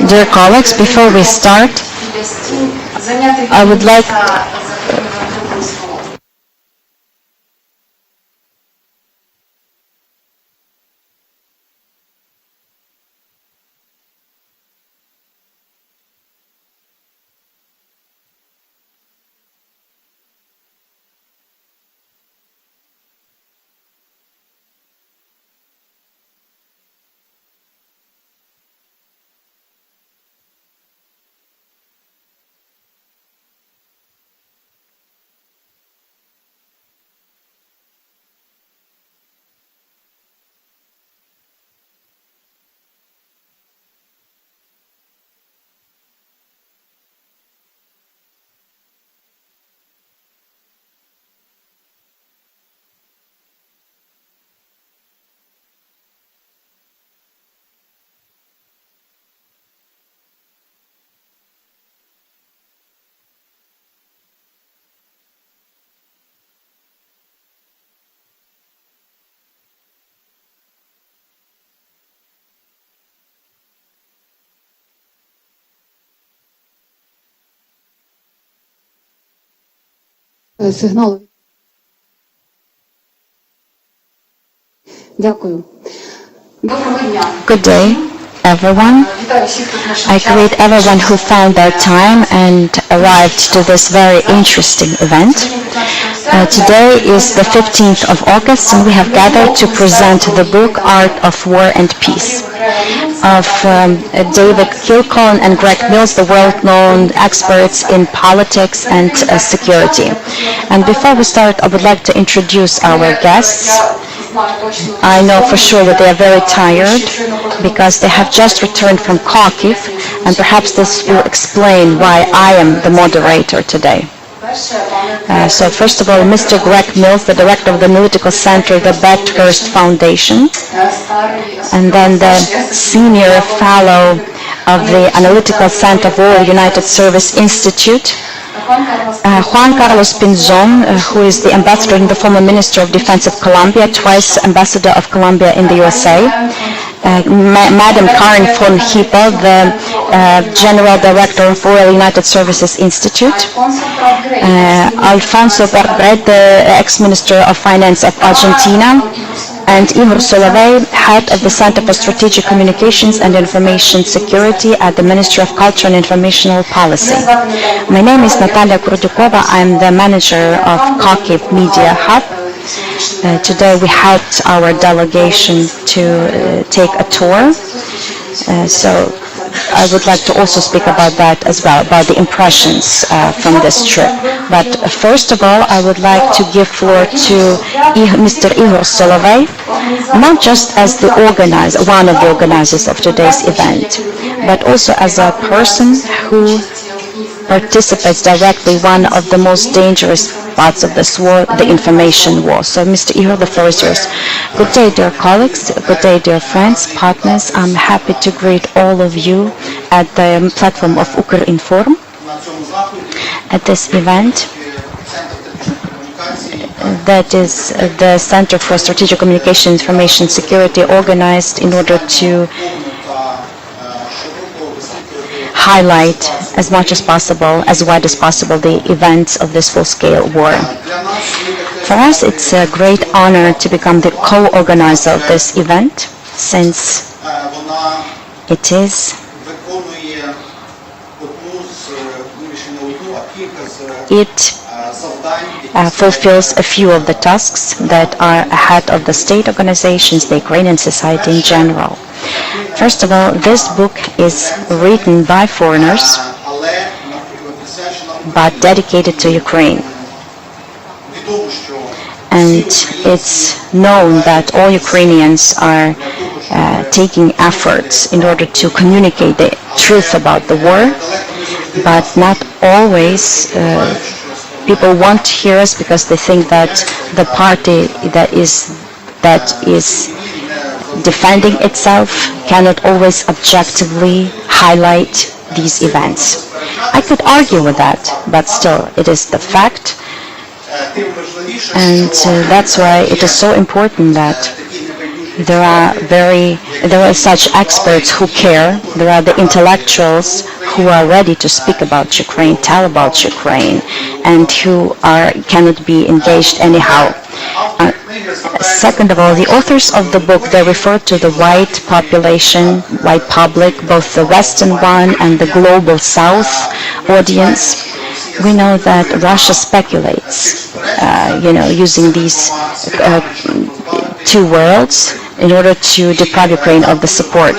Dear colleagues, before we start, I would like сигналу. Дякую. good day, everyone. I greet everyone who found their time and arrived to this very interesting event. Today is the 15th of August, and we have gathered to present the book Art of War and Peace of David Kilcullen and Greg Mills, the world-known experts in politics and security. And before we start, I would like to introduce our guests. I know for sure that they are very tired because they have just returned from Kharkiv, and perhaps this will explain why I am the moderator today. So first of all, Mr. Greg Mills, the director of the Analytical Center, the Brenthurst Foundation, and then the senior fellow of the Analytical Center for United Service Institute, Juan-Carlos Pinzon, who is the ambassador and the former Minister of Defense of Colombia, twice ambassador of Colombia in the USA, Madam Karin von Hippel, the General Director of Royal United Services Institute, Alfonso Prat Gay, the ex-Minister of Finance of Argentina, and Ihor Solovei, head of the Center for Strategic Communications and Information Security at the Ministry of Culture and Informational Policy. My name is Natalia Kurdyukova. I'm the manager of Kharkiv Media Hub. Today we helped our delegation to take a tour. So I would like to also speak about that as well, about the impressions from this trip. But first of all, I would like to give floor to Mr. Ihor Solovei, not just as the organizer, one of the organizers of today's event, but also as a person who participates directly one of the most dangerous parts of this war, the information war. So, Mr. Ihor, the floor is yours. Good day, dear colleagues. Good day, dear friends, partners. I'm happy to greet all of you at the platform of Ukrinform at this event. That is the Center for Strategic Communication Information Security, organized in order to highlight as much as possible, as wide as possible, the events of this full-scale war. For us, it's a great honor to become the co-organizer of this event, since it fulfills a few of the tasks that are ahead of the state organizations, the Ukrainian society in general. First of all, this book is written by foreigners, but dedicated to Ukraine. And it's known that all Ukrainians are taking efforts in order to communicate the truth about the war, but not always people want to hear us because they think that the party that is defending itself cannot always objectively highlight these events. I could argue with that, but still, it is the fact, and that's why it is so important that There are such experts who care. There are the intellectuals who are ready to speak about Ukraine, tell about Ukraine, and who cannot be engaged anyhow. Second of all, the authors of the book, they refer to the white population, white public, both the Western one and the global South audience. We know that Russia speculates, using these two worlds in order to deprive Ukraine of the support.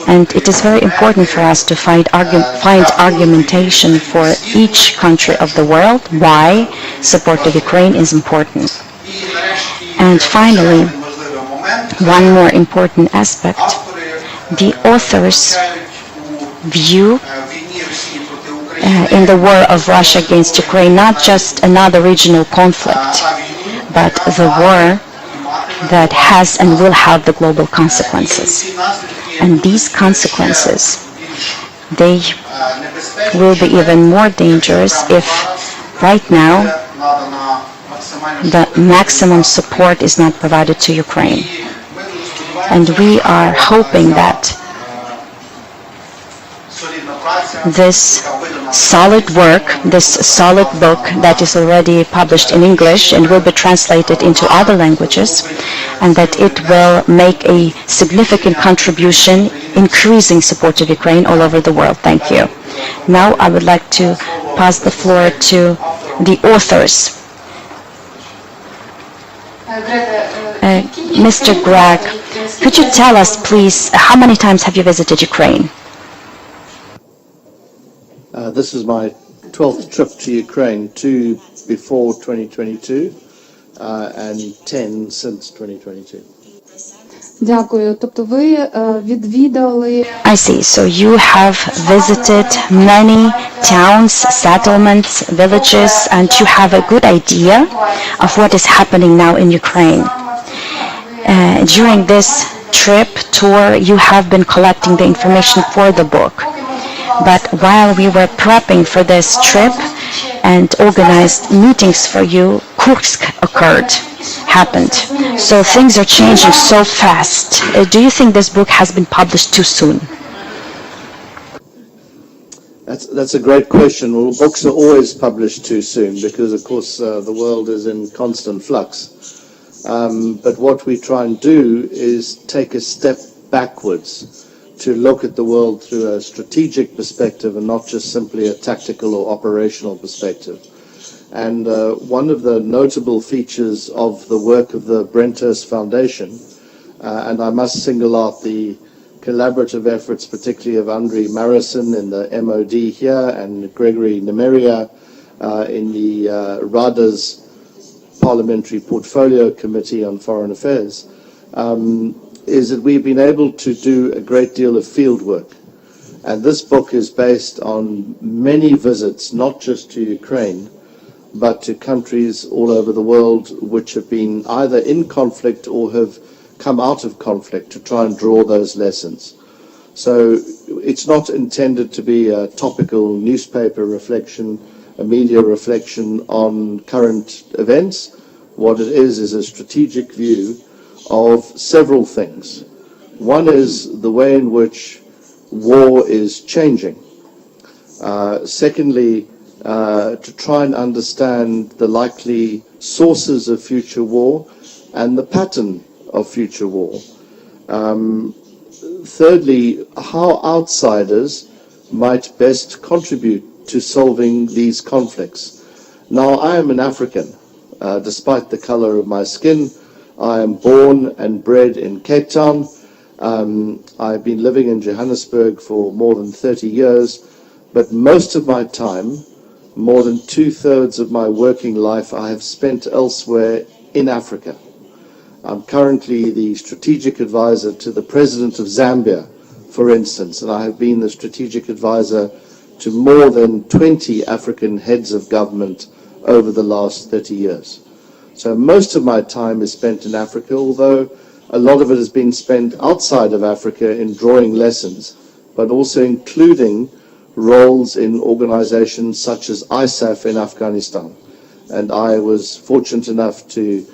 And it is very important for us to find argumentation for each country of the world why support of Ukraine is important. And finally, one more important aspect, the authors view in the war of Russia against Ukraine not just another regional conflict, but the war that has and will have the global consequences. And these consequences, they will be even more dangerous if right now the maximum support is not provided to Ukraine. And we are hoping that this solid work, this solid book that is already published in English and will be translated into other languages, and that it will make a significant contribution increasing support of Ukraine all over the world. Thank you. Now I would like to pass the floor to the authors. Mr. Greg, could you tell us, please, how many times have you visited Ukraine? This is my 12th trip to Ukraine, 2 before 2022 and 10 since 2022. I see. So you have visited many towns, settlements, villages, and you have a good idea of what is happening now in Ukraine. During this tour, you have been collecting the information for the book. But while we were prepping for this trip and organized meetings for you, Kursk happened. So things are changing so fast. Do you think this book has been published too soon? That's a great question. Well, books are always published too soon because, of course, the world is in constant flux. But what we try and do is take a step backwards to look at the world through a strategic perspective and not just simply a tactical or operational perspective. And one of the notable features of the work of the Brenthurst Foundation, and I must single out the collaborative efforts particularly of Andriy Marison in the MOD here and Gregory Nemeria in the Rada's Parliamentary Portfolio Committee on Foreign Affairs, is that we've been able to do a great deal of field work. And this book is based on many visits, not just to Ukraine, but to countries all over the world which have been either in conflict or have come out of conflict to try and draw those lessons. So it's not intended to be a topical newspaper reflection, a media reflection on current events. What it is a strategic view of several things. One is the way in which war is changing. Secondly, to try and understand the likely sources of future war and the pattern of future war. Thirdly, how outsiders might best contribute to solving these conflicts. Now, I am an African, despite the color of my skin. I am born and bred in Cape Town. I've been living in Johannesburg for more than 30 years, but most of my time, more than 2/3 of my working life, I have spent elsewhere in Africa. I'm currently the strategic advisor to the President of Zambia, for instance, and I have been the strategic advisor to more than 20 African heads of government over the last 30 years. So most of my time is spent in Africa, although a lot of it has been spent outside of Africa in drawing lessons, but also including roles in organizations such as ISAF in Afghanistan. And I was fortunate enough to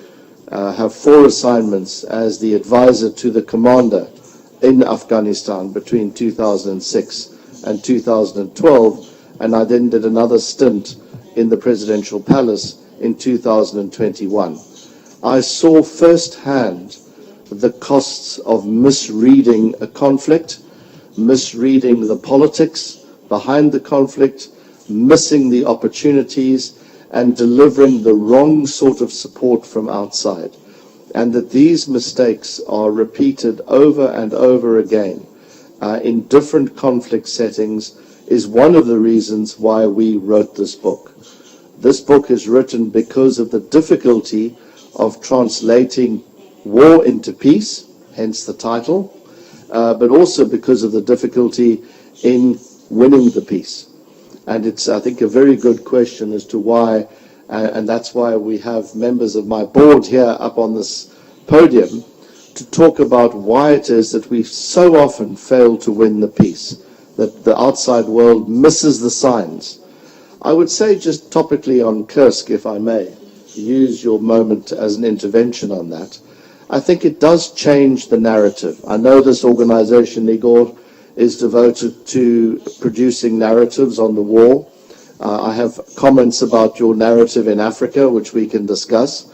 have 4 assignments as the advisor to the commander in Afghanistan between 2006 and 2012, and I then did another stint in the presidential palace in 2021. I saw firsthand the costs of misreading a conflict, misreading the politics behind the conflict, missing the opportunities, and delivering the wrong sort of support from outside. And that these mistakes are repeated over and over again in different conflict settings is one of the reasons why we wrote this book. This book is written because of the difficulty of translating war into peace, hence the title, but also because of the difficulty in winning the peace. And it's, I think, a very good question as to why, and that's why we have members of my board here up on this podium to talk about why it is that we so often fail to win the peace, that the outside world misses the signs. I would say just topically on Kursk, if I may, use your moment as an intervention on that. I think it does change the narrative. I know this organization, Ihor, is devoted to producing narratives on the war. I have comments about your narrative in Africa, which we can discuss,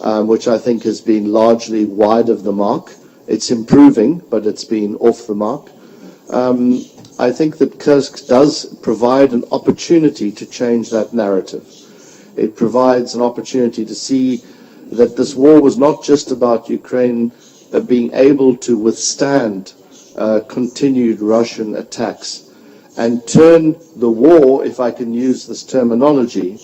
which I think has been largely wide of the mark. It's improving, but it's been off the mark. I think that Kursk does provide an opportunity to change that narrative. It provides an opportunity to see that this war was not just about Ukraine being able to withstand continued Russian attacks and turn the war, if I can use this terminology,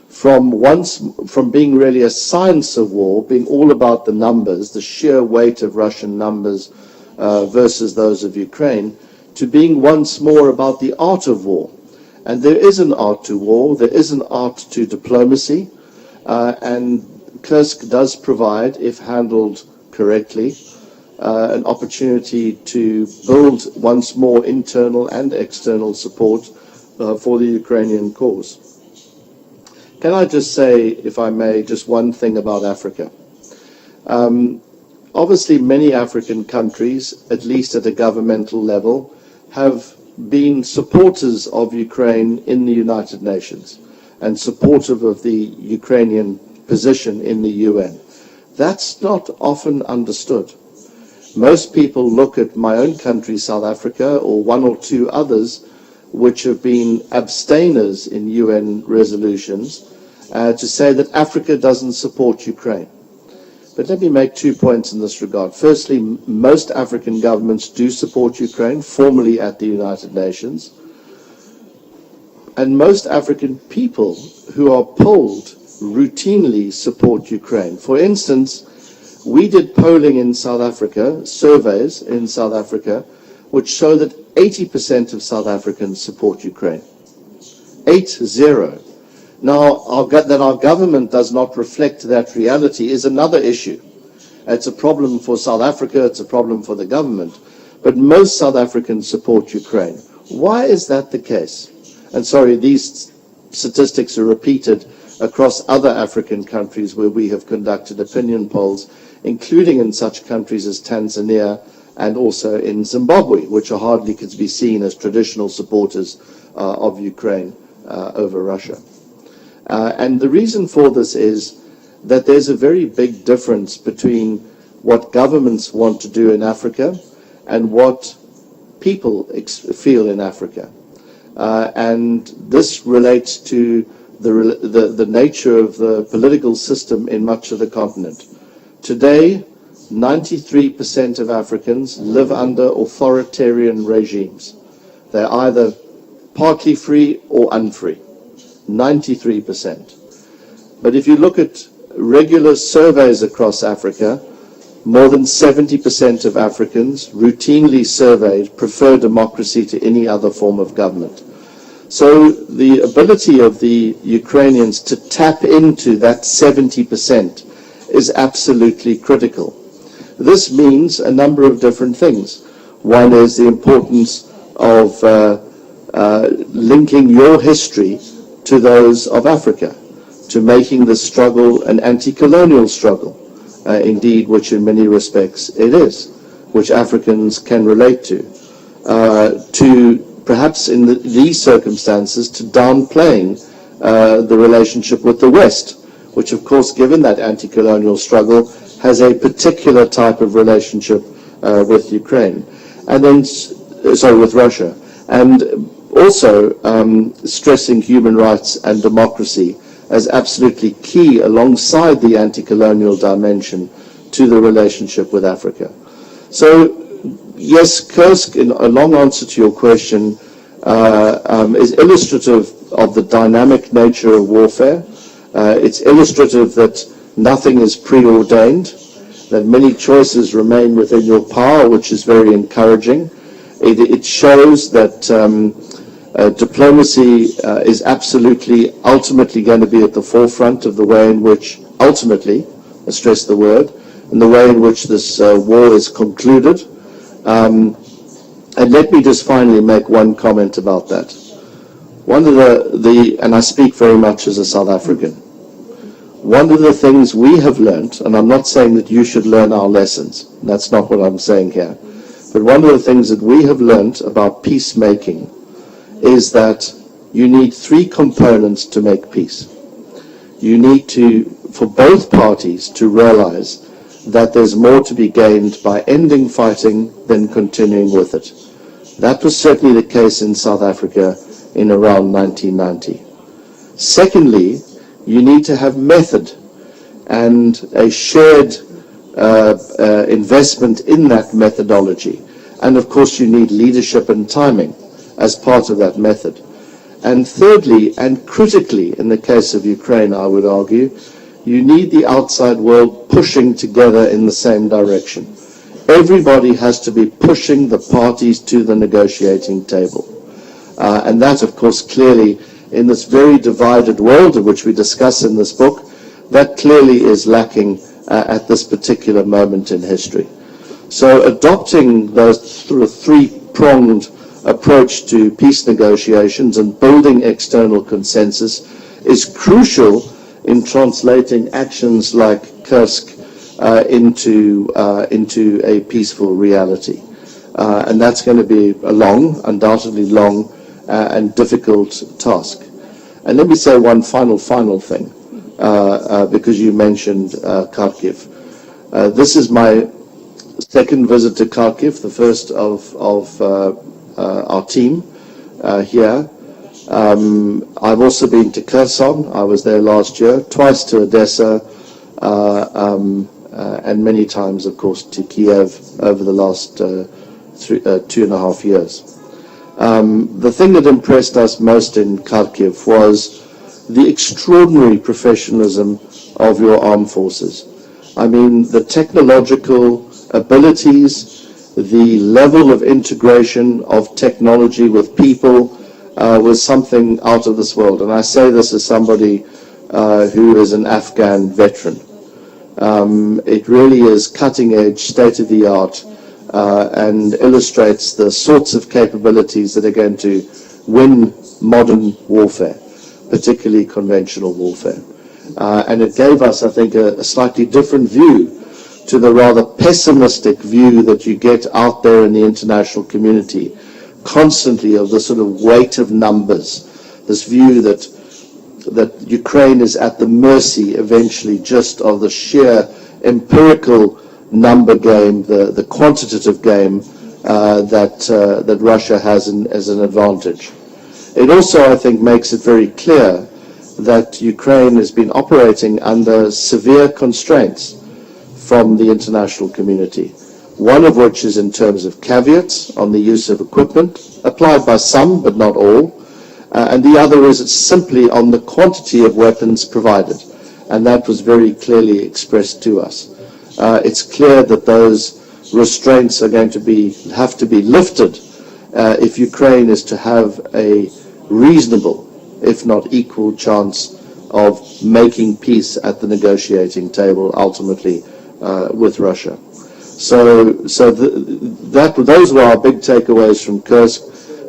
from being really a science of war, being all about the numbers, the sheer weight of Russian numbers versus those of Ukraine, to being once more about the art of war. And there is an art to war, there is an art to diplomacy, and Kursk does provide, if handled correctly, an opportunity to build once more internal and external support for the Ukrainian cause. Can I just say, if I may, just one thing about Africa? Obviously, many African countries, at least at a governmental level, have been supporters of Ukraine in the United Nations and supportive of the Ukrainian position in the UN. That's not often understood. Most people look at my own country, South Africa, or one or two others, which have been abstainers in UN resolutions, to say that Africa doesn't support Ukraine. But let me make 2 points in this regard. Firstly, most African governments do support Ukraine, formally at the United Nations. And most African people who are polled routinely support Ukraine. For instance, we did polling in South Africa, surveys in South Africa, which show that 80% of South Africans support Ukraine. 80. Now, that our government does not reflect that reality is another issue. It's a problem for South Africa, it's a problem for the government. But most South Africans support Ukraine. Why is that the case? And sorry, these statistics are repeated across other African countries where we have conducted opinion polls, including in such countries as Tanzania and also in Zimbabwe, which are hardly could be seen as traditional supporters of Ukraine over Russia. And the reason for this is that there's a very big difference between what governments want to do in Africa and what people feel in Africa. And this relates to the nature of the political system in much of the continent. Today, 93% of Africans live under authoritarian regimes. They're either partly free or unfree. 93%. But if you look at regular surveys across Africa, more than 70% of Africans routinely surveyed prefer democracy to any other form of government. So the ability of the Ukrainians to tap into that 70% is absolutely critical. This means a number of different things. One is the importance of linking your history to those of Africa, to making the struggle an anti-colonial struggle, indeed, which in many respects it is, which Africans can relate to perhaps in these circumstances to downplaying the relationship with the West, which of course, given that anti-colonial struggle, has a particular type of relationship with Ukraine, and then, with Russia, and also stressing human rights and democracy as absolutely key alongside the anti-colonial dimension to the relationship with Africa. So, yes, Kursk, in a long answer to your question, is illustrative of the dynamic nature of warfare. It's illustrative that nothing is preordained, that many choices remain within your power, which is very encouraging. It shows that diplomacy is absolutely, ultimately going to be at the forefront of the way in which, ultimately, I stress the word, and the way in which this war is concluded. And let me just finally make one comment about that. One of and I speak very much as a South African, one of the things we have learned, and I'm not saying that you should learn our lessons, that's not what I'm saying here, but one of the things that we have learned about peacemaking is that you need three components to make peace. You need for both parties to realize that there's more to be gained by ending fighting than continuing with it. That was certainly the case in South Africa in around 1990. Secondly, you need to have method and a shared investment in that methodology. And of course you need leadership and timing as part of that method. And thirdly, and critically in the case of Ukraine, I would argue, you need the outside world pushing together in the same direction. Everybody has to be pushing the parties to the negotiating table. And that, of course, clearly, in this very divided world, of which we discuss in this book, that clearly is lacking at this particular moment in history. So adopting those sort of three-pronged approach to peace negotiations and building external consensus is crucial in translating actions like Kursk into a peaceful reality. And that's going to be a undoubtedly long and difficult task. And let me say one final thing, because you mentioned Kharkiv. This is my second visit to Kharkiv, the first of our team here. I've also been to Kherson. I was there last year, twice to Odessa, and many times, of course, to Kiev over the last 2.5 years. The thing that impressed us most in Kharkiv was the extraordinary professionalism of your armed forces. I mean, the technological abilities, the level of integration of technology with people was something out of this world. And I say this as somebody who is an Afghan veteran. It really is cutting edge, state-of-the-art, and illustrates the sorts of capabilities that are going to win modern warfare, particularly conventional warfare. And it gave us, I think, a slightly different view to the rather pessimistic view that you get out there in the international community constantly of the sort of weight of numbers, this view that Ukraine is at the mercy eventually just of the sheer empirical number game, the quantitative game that Russia has as an advantage. It also, I think, makes it very clear that Ukraine has been operating under severe constraints from the international community, one of which is in terms of caveats on the use of equipment, applied by some but not all, and the other is simply on the quantity of weapons provided, and that was very clearly expressed to us. It's clear that those restraints are going to have to be lifted if Ukraine is to have a reasonable, if not equal, chance of making peace at the negotiating table ultimately with Russia. So those were our big takeaways from Kursk.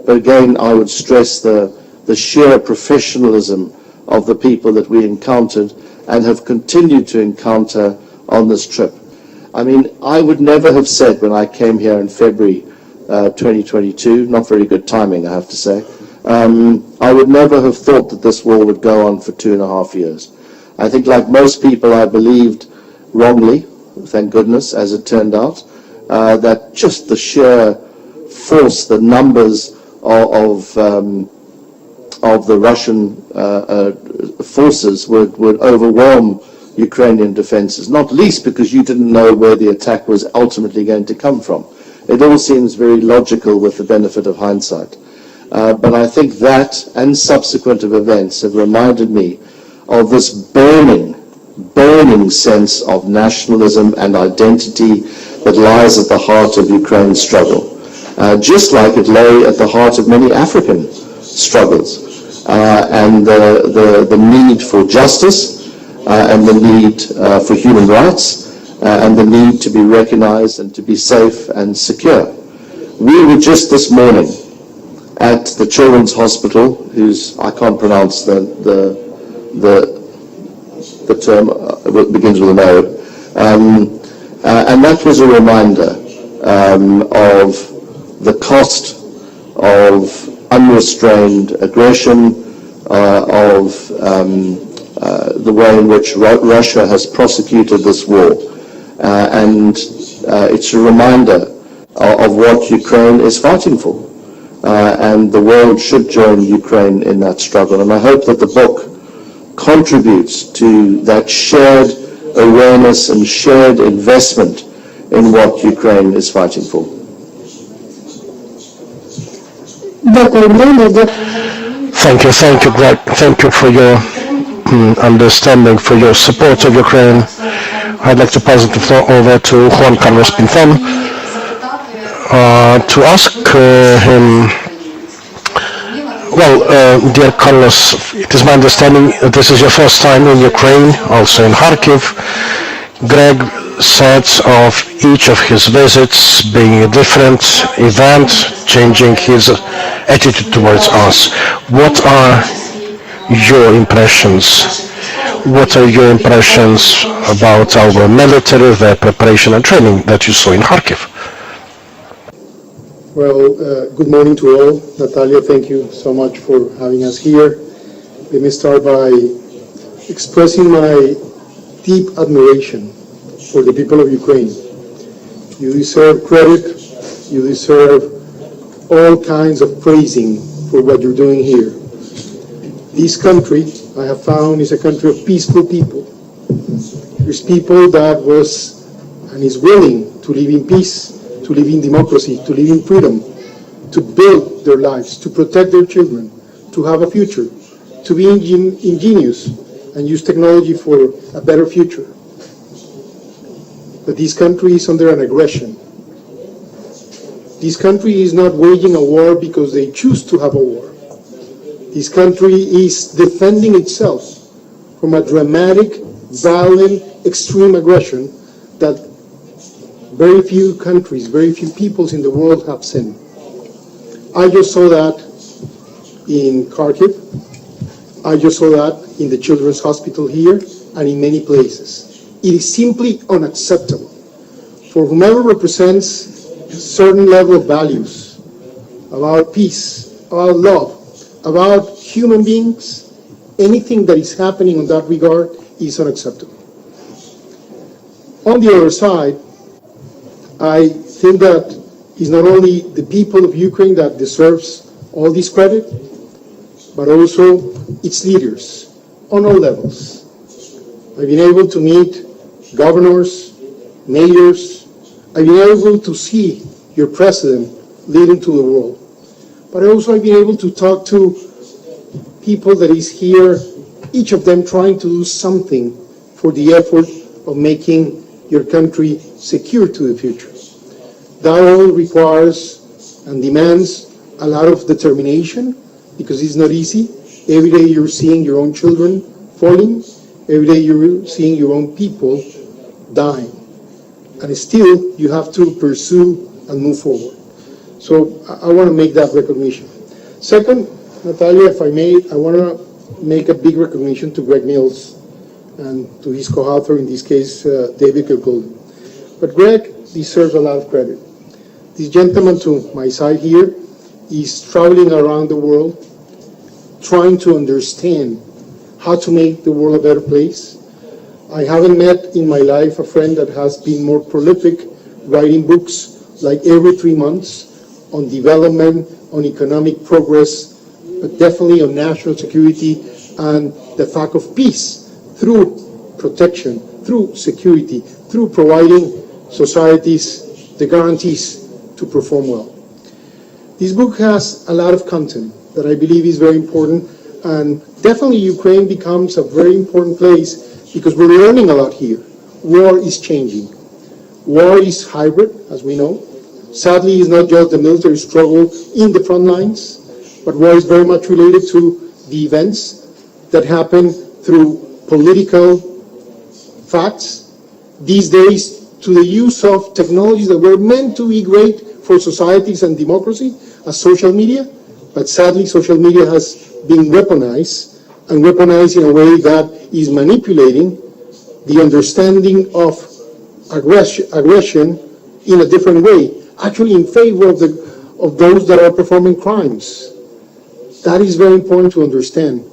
But again, I would stress the sheer professionalism of the people that we encountered and have continued to encounter on this trip. I mean, I would never have said when I came here in February 2022, not very good timing, I have to say, I would never have thought that this war would go on for 2.5 years. I think, like most people, I believed wrongly, thank goodness, as it turned out, that just the sheer force, the numbers of the Russian forces would overwhelm Ukrainian defenses, not least because you didn't know where the attack was ultimately going to come from. It all seems very logical with the benefit of hindsight. But I think that and subsequent events have reminded me of this burning sense of nationalism and identity that lies at the heart of Ukraine's struggle, just like it lay at the heart of many African struggles, and the need for justice, and the need for human rights, and the need to be recognized and to be safe and secure. We were just this morning at the Children's Hospital, whose, I can't pronounce the term, it begins with an O, and that was a reminder of the cost of unrestrained aggression, of the way in which Russia has prosecuted this war, and it's a reminder of what Ukraine is fighting for, and the world should join Ukraine in that struggle. And I hope that the book contributes to that shared awareness and shared investment in what Ukraine is fighting for. Thank you, Greg. Thank you for your understanding, for your support of Ukraine. I'd like to pass the floor over to Juan-Carlos Pinzon to ask him, dear Carlos, it is my understanding this is your first time in Ukraine, also in Kharkiv. Greg said of each of his visits being a different event, changing his attitude towards us. What are your impressions? What are your impressions about our military, their preparation and training that you saw in Kharkiv? Well, good morning to all. Natalia, thank you so much for having us here. Let me start by expressing my deep admiration for the people of Ukraine. You deserve credit. You deserve all kinds of praising for what you're doing here. This country, I have found, is a country of peaceful people. There's people that was and is willing to live in peace, to live in democracy, to live in freedom, to build their lives, to protect their children, to have a future, to be ingenious and use technology for a better future. But this country is under an aggression. This country is not waging a war because they choose to have a war. This country is defending itself from a dramatic, violent, extreme aggression that very few countries, very few peoples in the world have seen. I just saw that in Kharkiv. I just saw that in the Children's Hospital here and in many places. It is simply unacceptable for whomever represents a certain level of values about peace, about love, about human beings. Anything that is happening in that regard is unacceptable. On the other side, I think that it's not only the people of Ukraine that deserves all this credit, but also its leaders on all levels. I've been able to meet governors, mayors. I've been able to see your president leading to the world. But also I've been able to talk to people that is here, each of them trying to do something for the effort of making your country secure to the future. That all requires and demands a lot of determination, because it's not easy. Every day you're seeing your own children falling. Every day you're seeing your own people dying. And still you have to pursue and move forward. So I want to make that recognition. Second, Natalia, if I may, I want to make a big recognition to Greg Mills and to his co-author, in this case, David Kilgulden. But Greg deserves a lot of credit. This gentleman to my side here is traveling around the world, trying to understand how to make the world a better place. I haven't met in my life a friend that has been more prolific writing books like every 3 months on development, on economic progress, but definitely on national security and the fact of peace through protection, through security, through providing societies the guarantees to perform well. This book has a lot of content that I believe is very important, and definitely Ukraine becomes a very important place because we're learning a lot here. War is changing. War is hybrid, as we know. Sadly, it's not just the military struggle in the front lines, but war is very much related to the events that happen through political facts. These days, to the use of technologies that were meant to be great for societies and democracy, as social media, but sadly social media has been weaponized, and weaponized in a way that is manipulating the understanding of aggression in a different way, actually in favor of those that are performing crimes. That is very important to understand.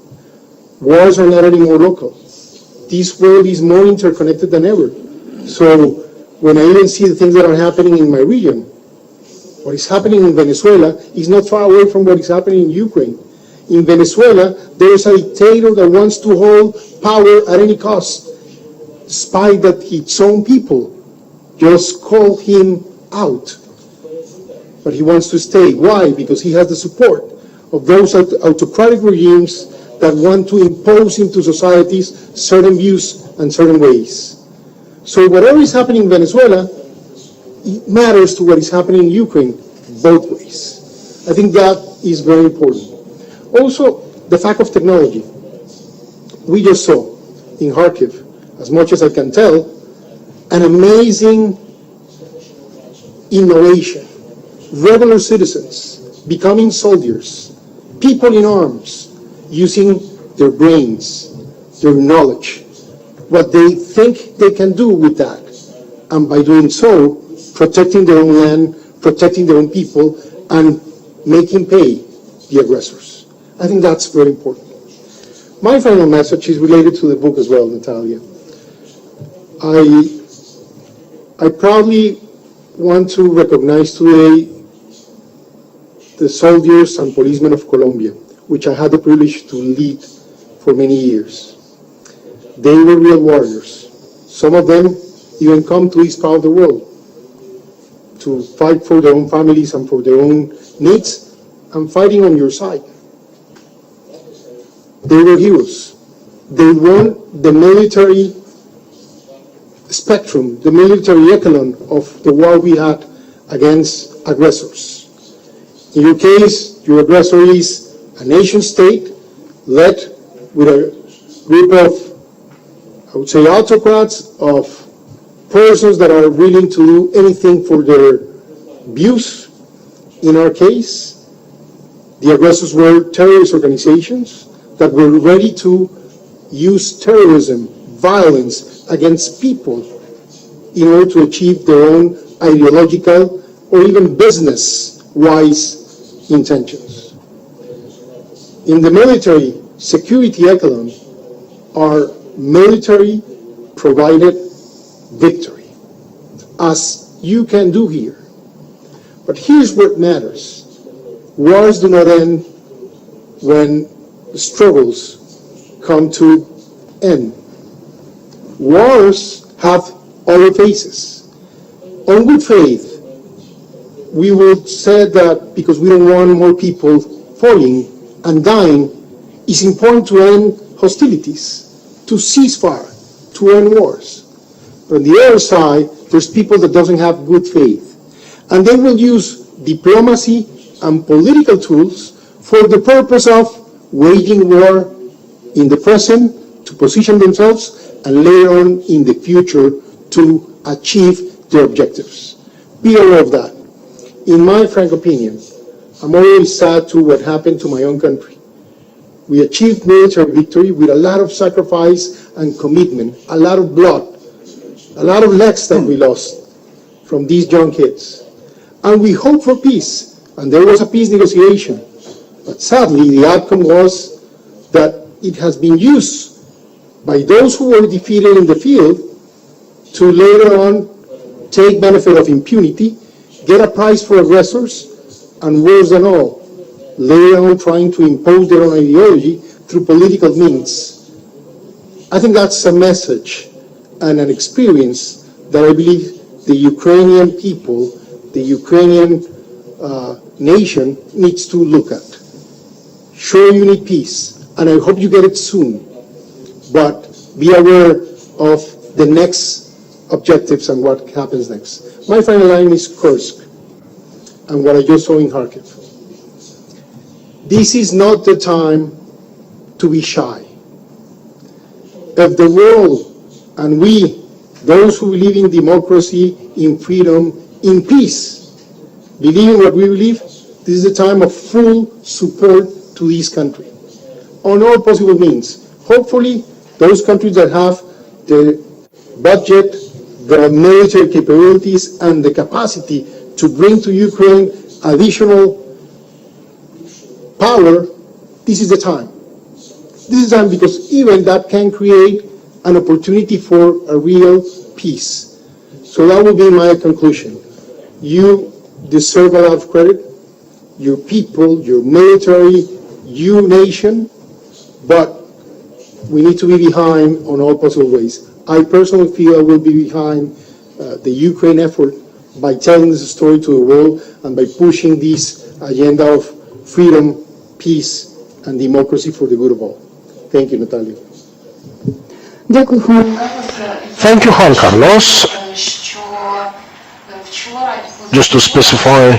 Wars are not anymore local. This world is more interconnected than ever. So when I even see the things that are happening in my region, what is happening in Venezuela is not far away from what is happening in Ukraine. In Venezuela, there is a dictator that wants to hold power at any cost, despite that its own people just call him out. But he wants to stay. Why? Because he has the support of those autocratic regimes that want to impose into societies certain views and certain ways. So whatever is happening in Venezuela, it matters to what is happening in Ukraine both ways. I think that is very important. Also, the fact of technology. We just saw in Kharkiv, as much as I can tell, an amazing innovation. Regular citizens becoming soldiers, people in arms, using their brains, their knowledge, what they think they can do with that, and by doing so, protecting their own land, protecting their own people, and making pay the aggressors. I think that's very important. My final message is related to the book as well, Natalia. I proudly want to recognize today the soldiers and policemen of Colombia, which I had the privilege to lead for many years. They were real warriors. Some of them even come to this part of the world to fight for their own families and for their own needs, and fighting on your side. They were heroes. They won the military spectrum, the military echelon of the war we had against aggressors. In your case, your aggressor is a nation state led with a group of, I would say, autocrats, of persons that are willing to do anything for their views. In our case, the aggressors were terrorist organizations that were ready to use terrorism, violence against people in order to achieve their own ideological or even business-wise intentions. In the military security echelon, our military provided victory, as you can do here. But here's what matters. Wars do not end when the struggles come to end. Wars have other phases. On good faith, we would say that because we don't want more people falling and dying, it's important to end hostilities, to cease fire, to end wars. But on the other side, there's people that doesn't have good faith. And they will use diplomacy and political tools for the purpose of waging war in the present to position themselves, and later on in the future to achieve their objectives. Be aware of that. In my frank opinion, I'm always sad to what happened to my own country. We achieved military victory with a lot of sacrifice and commitment, a lot of blood, a lot of legs that we lost from these young kids. And we hope for peace, and there was a peace negotiation. But sadly, the outcome was that it has been used by those who were defeated in the field to later on take benefit of impunity, get a prize for aggressors, and worse than all, later on trying to impose their own ideology through political means. I think that's a message and an experience that I believe the Ukrainian people, the Ukrainian nation needs to look at. Sure, you need peace, and I hope you get it soon, but be aware of the next objectives and what happens next. My final line is Kursk and what I just saw in Kharkiv. This is not the time to be shy. If the world and we, those who believe in democracy, in freedom, in peace, believe in what we believe, this is a time of full support to this country on all possible means. Hopefully, those countries that have the budget, the military capabilities, and the capacity to bring to Ukraine additional power, this is the time. This is the time because even that can create an opportunity for a real peace. So that will be my conclusion. You deserve a lot of credit, your people, your military, you nation, but we need to be behind on all possible ways. I personally feel I will be behind the Ukraine effort by telling this story to the world and by pushing this agenda of freedom, peace, and democracy for the good of all. Thank you, Natalia. Thank you, Juan-Carlos. Just to specify,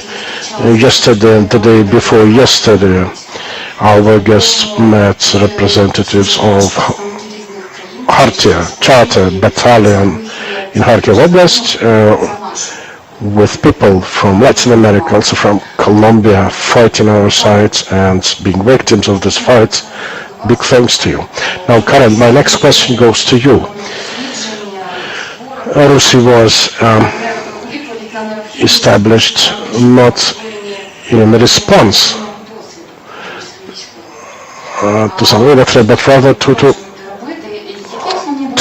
yesterday and the day before yesterday, our guests met representatives of Charter Battalion in Kharkiv Oblast, with people from Latin America, also from Colombia, fighting our side and being victims of this fight. Big thanks to you. Now, Karin, my next question goes to you. RUSI was established not in response to some other threat, but rather to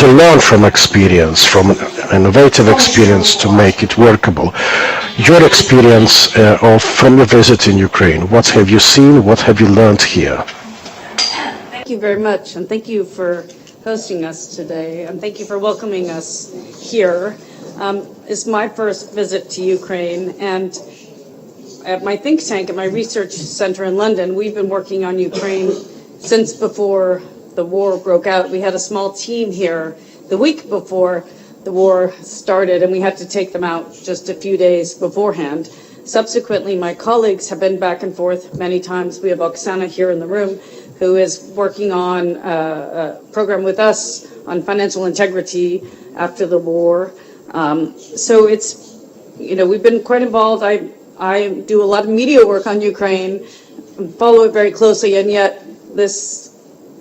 learn from experience, from innovative experience, to make it workable. Your experience from your visit in Ukraine, what have you seen, what have you learned here? Thank you very much, and thank you for hosting us today, and thank you for welcoming us here. It's my first visit to Ukraine, and at my think tank, at my research center in London, we've been working on Ukraine since before the war broke out. We had a small team here the week before the war started, and we had to take them out just a few days beforehand. Subsequently, my colleagues have been back and forth many times. We have Oksana here in the room, who is working on a program with us on financial integrity after the war. So it's, we've been quite involved. I do a lot of media work on Ukraine, follow it very closely, and yet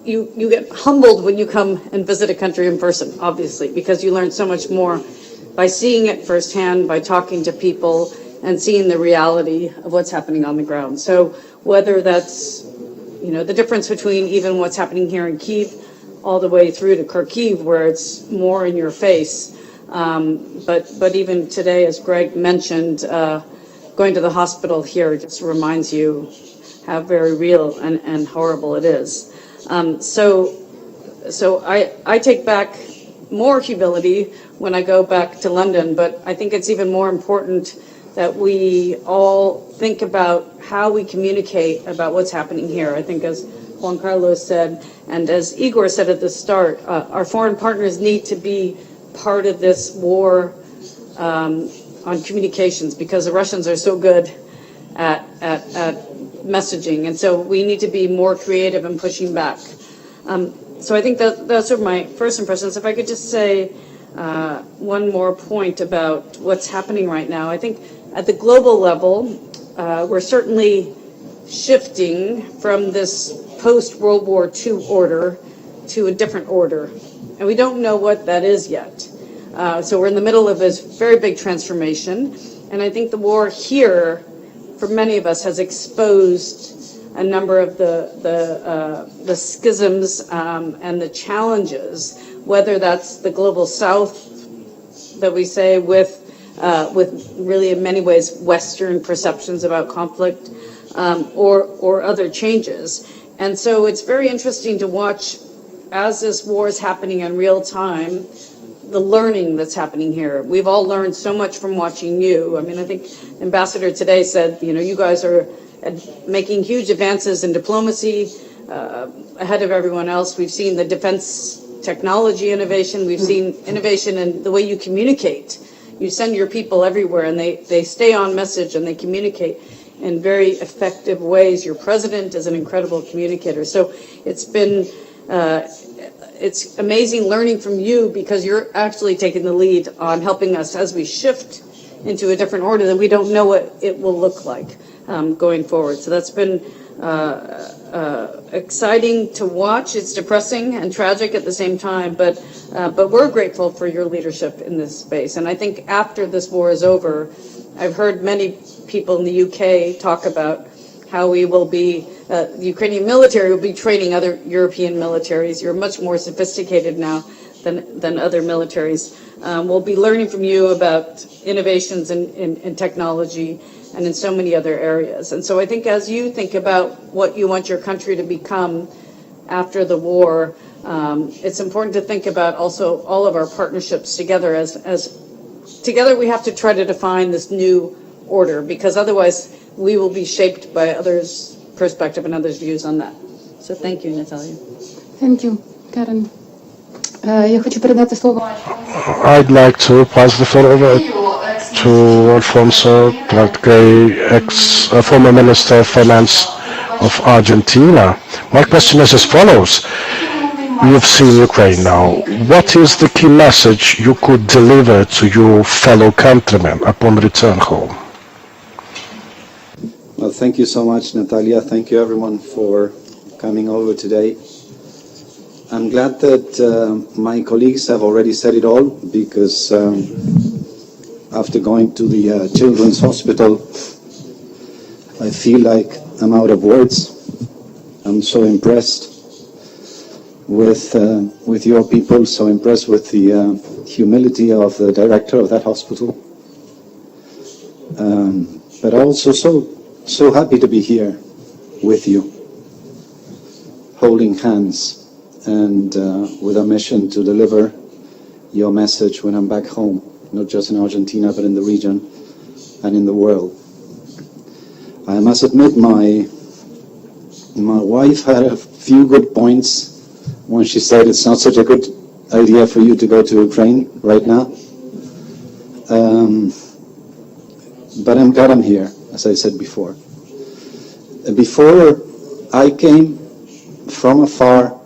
you get humbled when you come and visit a country in person, obviously, because you learn so much more by seeing it firsthand, by talking to people, and seeing the reality of what's happening on the ground. So whether that's, the difference between even what's happening here in Kyiv all the way through to Kharkiv, where it's more in your face. But even today, as Greg mentioned, going to the hospital here just reminds you how very real and horrible it is. So I take back more humility when I go back to London, but I think it's even more important that we all think about how we communicate about what's happening here. I think, as Juan-Carlos said, and as Ihor said at the start, our foreign partners need to be part of this war on communications, because the Russians are so good at messaging, and so we need to be more creative in pushing back. So I think those are my first impressions. If I could just say one more point about what's happening right now. I think at the global level, we're certainly shifting from this post-World War II order to a different order. And we don't know what that is yet. So we're in the middle of this very big transformation. And I think the war here, for many of us, has exposed a number of the schisms and the challenges, whether that's the global south that we say with really in many ways Western perceptions about conflict or other changes. And so it's very interesting to watch as this war is happening in real time, the learning that's happening here. We've all learned so much from watching you. I mean, I think Ambassador today said, you guys are making huge advances in diplomacy ahead of everyone else. We've seen the defense technology innovation. We've seen innovation in the way you communicate. You send your people everywhere and they stay on message and they communicate in very effective ways. Your president is an incredible communicator. So it's been it's amazing learning from you because you're actually taking the lead on helping us as we shift into a different order that we don't know what it will look like going forward. So that's been exciting to watch. It's depressing and tragic at the same time, but we're grateful for your leadership in this space. And I think after this war is over, I've heard many people in the UK talk about how we will be, the Ukrainian military will be training other European militaries. You're much more sophisticated now than other militaries. We'll be learning from you about innovations in technology and in so many other areas. And so I think as you think about what you want your country to become after the war, it's important to think about also all of our partnerships together as together we have to try to define this new order, because otherwise we will be shaped by others' perspective and others' views on that. So thank you, Natalia. Thank you, Karin. Я хочу передати слово. I'd like to pass the floor over to Alfonso Prat Gay, former Minister of Finance of Argentina. My question is as follows. You've seen Ukraine now. What is the key message you could deliver to your fellow countrymen upon return home? Well, thank you so much, Natalia. Thank you, everyone, for coming over today. I'm glad that my colleagues have already said it all, because after going to the Children's Hospital, I feel like I'm out of words. I'm so impressed with your people, so impressed with the humility of the director of that hospital. But also so happy to be here with you, holding hands, and with a mission to deliver your message when I'm back home, not just in Argentina, but in the region and in the world. I must admit, my wife had a few good points when she said it's not such a good idea for you to go to Ukraine right now. But I'm glad I'm here, as I said before. Before I came from afar,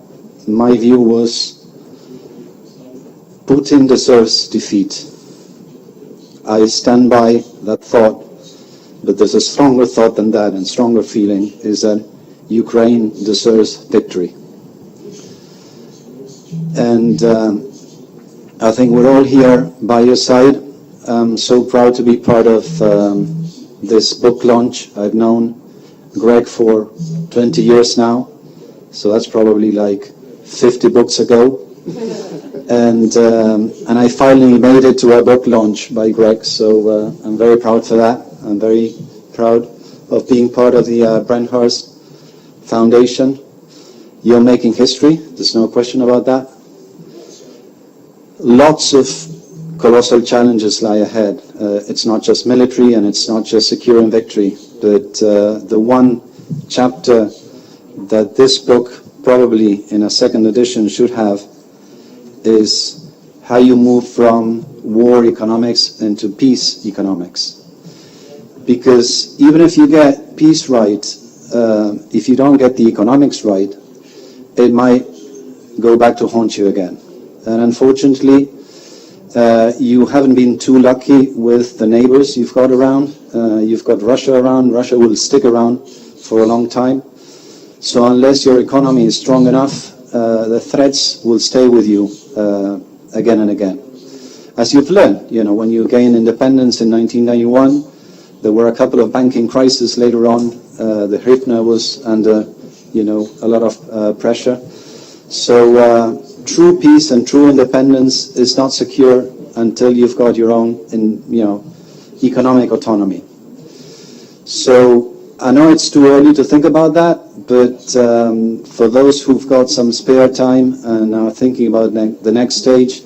my view was Putin deserves defeat. I stand by that thought, but there's a stronger thought than that, and stronger feeling is that Ukraine deserves victory. And I think we're all here by your side. I'm so proud to be part of this book launch. I've known Greg for 20 years now, so that's probably like 50 books ago. And I finally made it to a book launch by Greg, so I'm very proud for that. I'm very proud of being part of the Brenthurst Foundation. You're making history, there's no question about that. Lots of colossal challenges lie ahead. It's not just military and it's not just securing victory, but the one chapter that this book, probably in a second edition, should have is how you move from war economics into peace economics. Because even if you get peace right, if you don't get the economics right, it might go back to haunt you again. And unfortunately, you haven't been too lucky with the neighbors you've got around. You've got Russia around. Russia will stick around for a long time. So unless your economy is strong enough, the threats will stay with you again and again. As you've learned, when you gain independence in 1991, there were a couple of banking crises later on. The hryvnia was under, a lot of pressure. So true peace and true independence is not secure until you've got your own, economic autonomy. So I know it's too early to think about that, but for those who've got some spare time and are thinking about the next stage,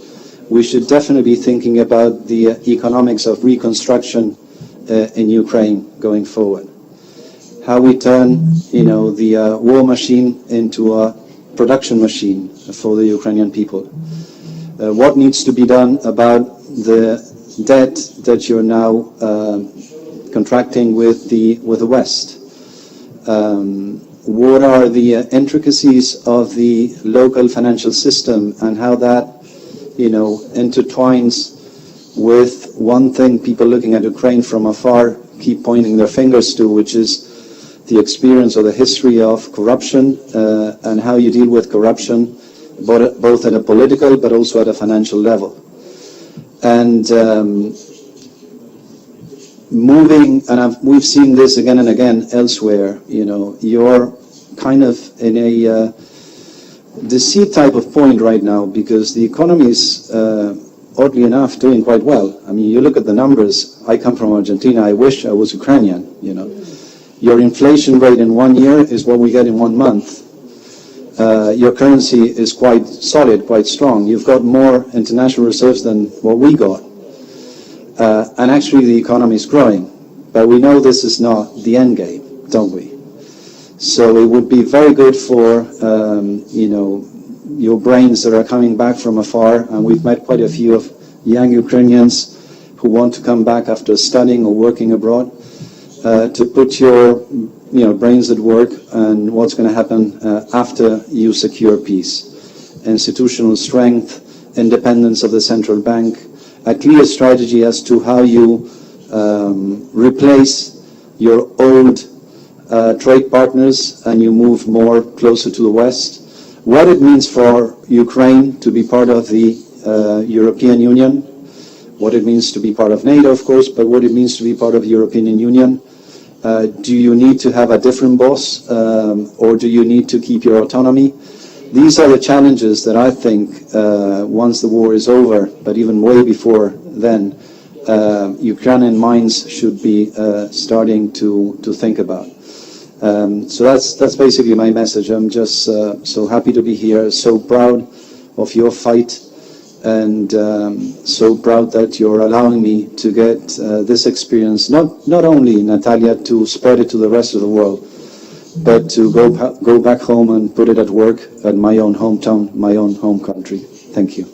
we should definitely be thinking about the economics of reconstruction in Ukraine going forward. How we turn, the war machine into a production machine for the Ukrainian people. What needs to be done about the debt that you're now contracting with the West? What are the intricacies of the local financial system and how that, intertwines with one thing people looking at Ukraine from afar keep pointing their fingers to, which is the experience or the history of corruption and how you deal with corruption, both at a political but also at a financial level. And we've seen this again and again elsewhere, you're kind of in a deceit type of point right now because the economy is, oddly enough, doing quite well. I mean, you look at the numbers. I come from Argentina. I wish I was Ukrainian, Your inflation rate in 1 year is what we get in 1 month. Your currency is quite solid, quite strong. You've got more international reserves than what we got. And actually the economy is growing. But we know this is not the end game, don't we? So it would be very good for, your brains that are coming back from afar, and we've met quite a few of young Ukrainians who want to come back after studying or working abroad, to put your brains at work and what's going to happen after you secure peace. Institutional strength, independence of the central bank, a clear strategy as to how you replace your old trade partners and you move more closer to the West. What it means for Ukraine to be part of the European Union, what it means to be part of NATO, of course, but what it means to be part of the European Union. Do you need to have a different boss, or do you need to keep your autonomy? These are the challenges that I think, once the war is over, but even way before then, Ukrainian minds should be starting to think about. So that's basically my message. I'm just so happy to be here, so proud of your fight, and so proud that you're allowing me to get this experience, not only, Natalia, to spread it to the rest of the world, but to go back home and put it at work at my own hometown, my own home country. Thank you.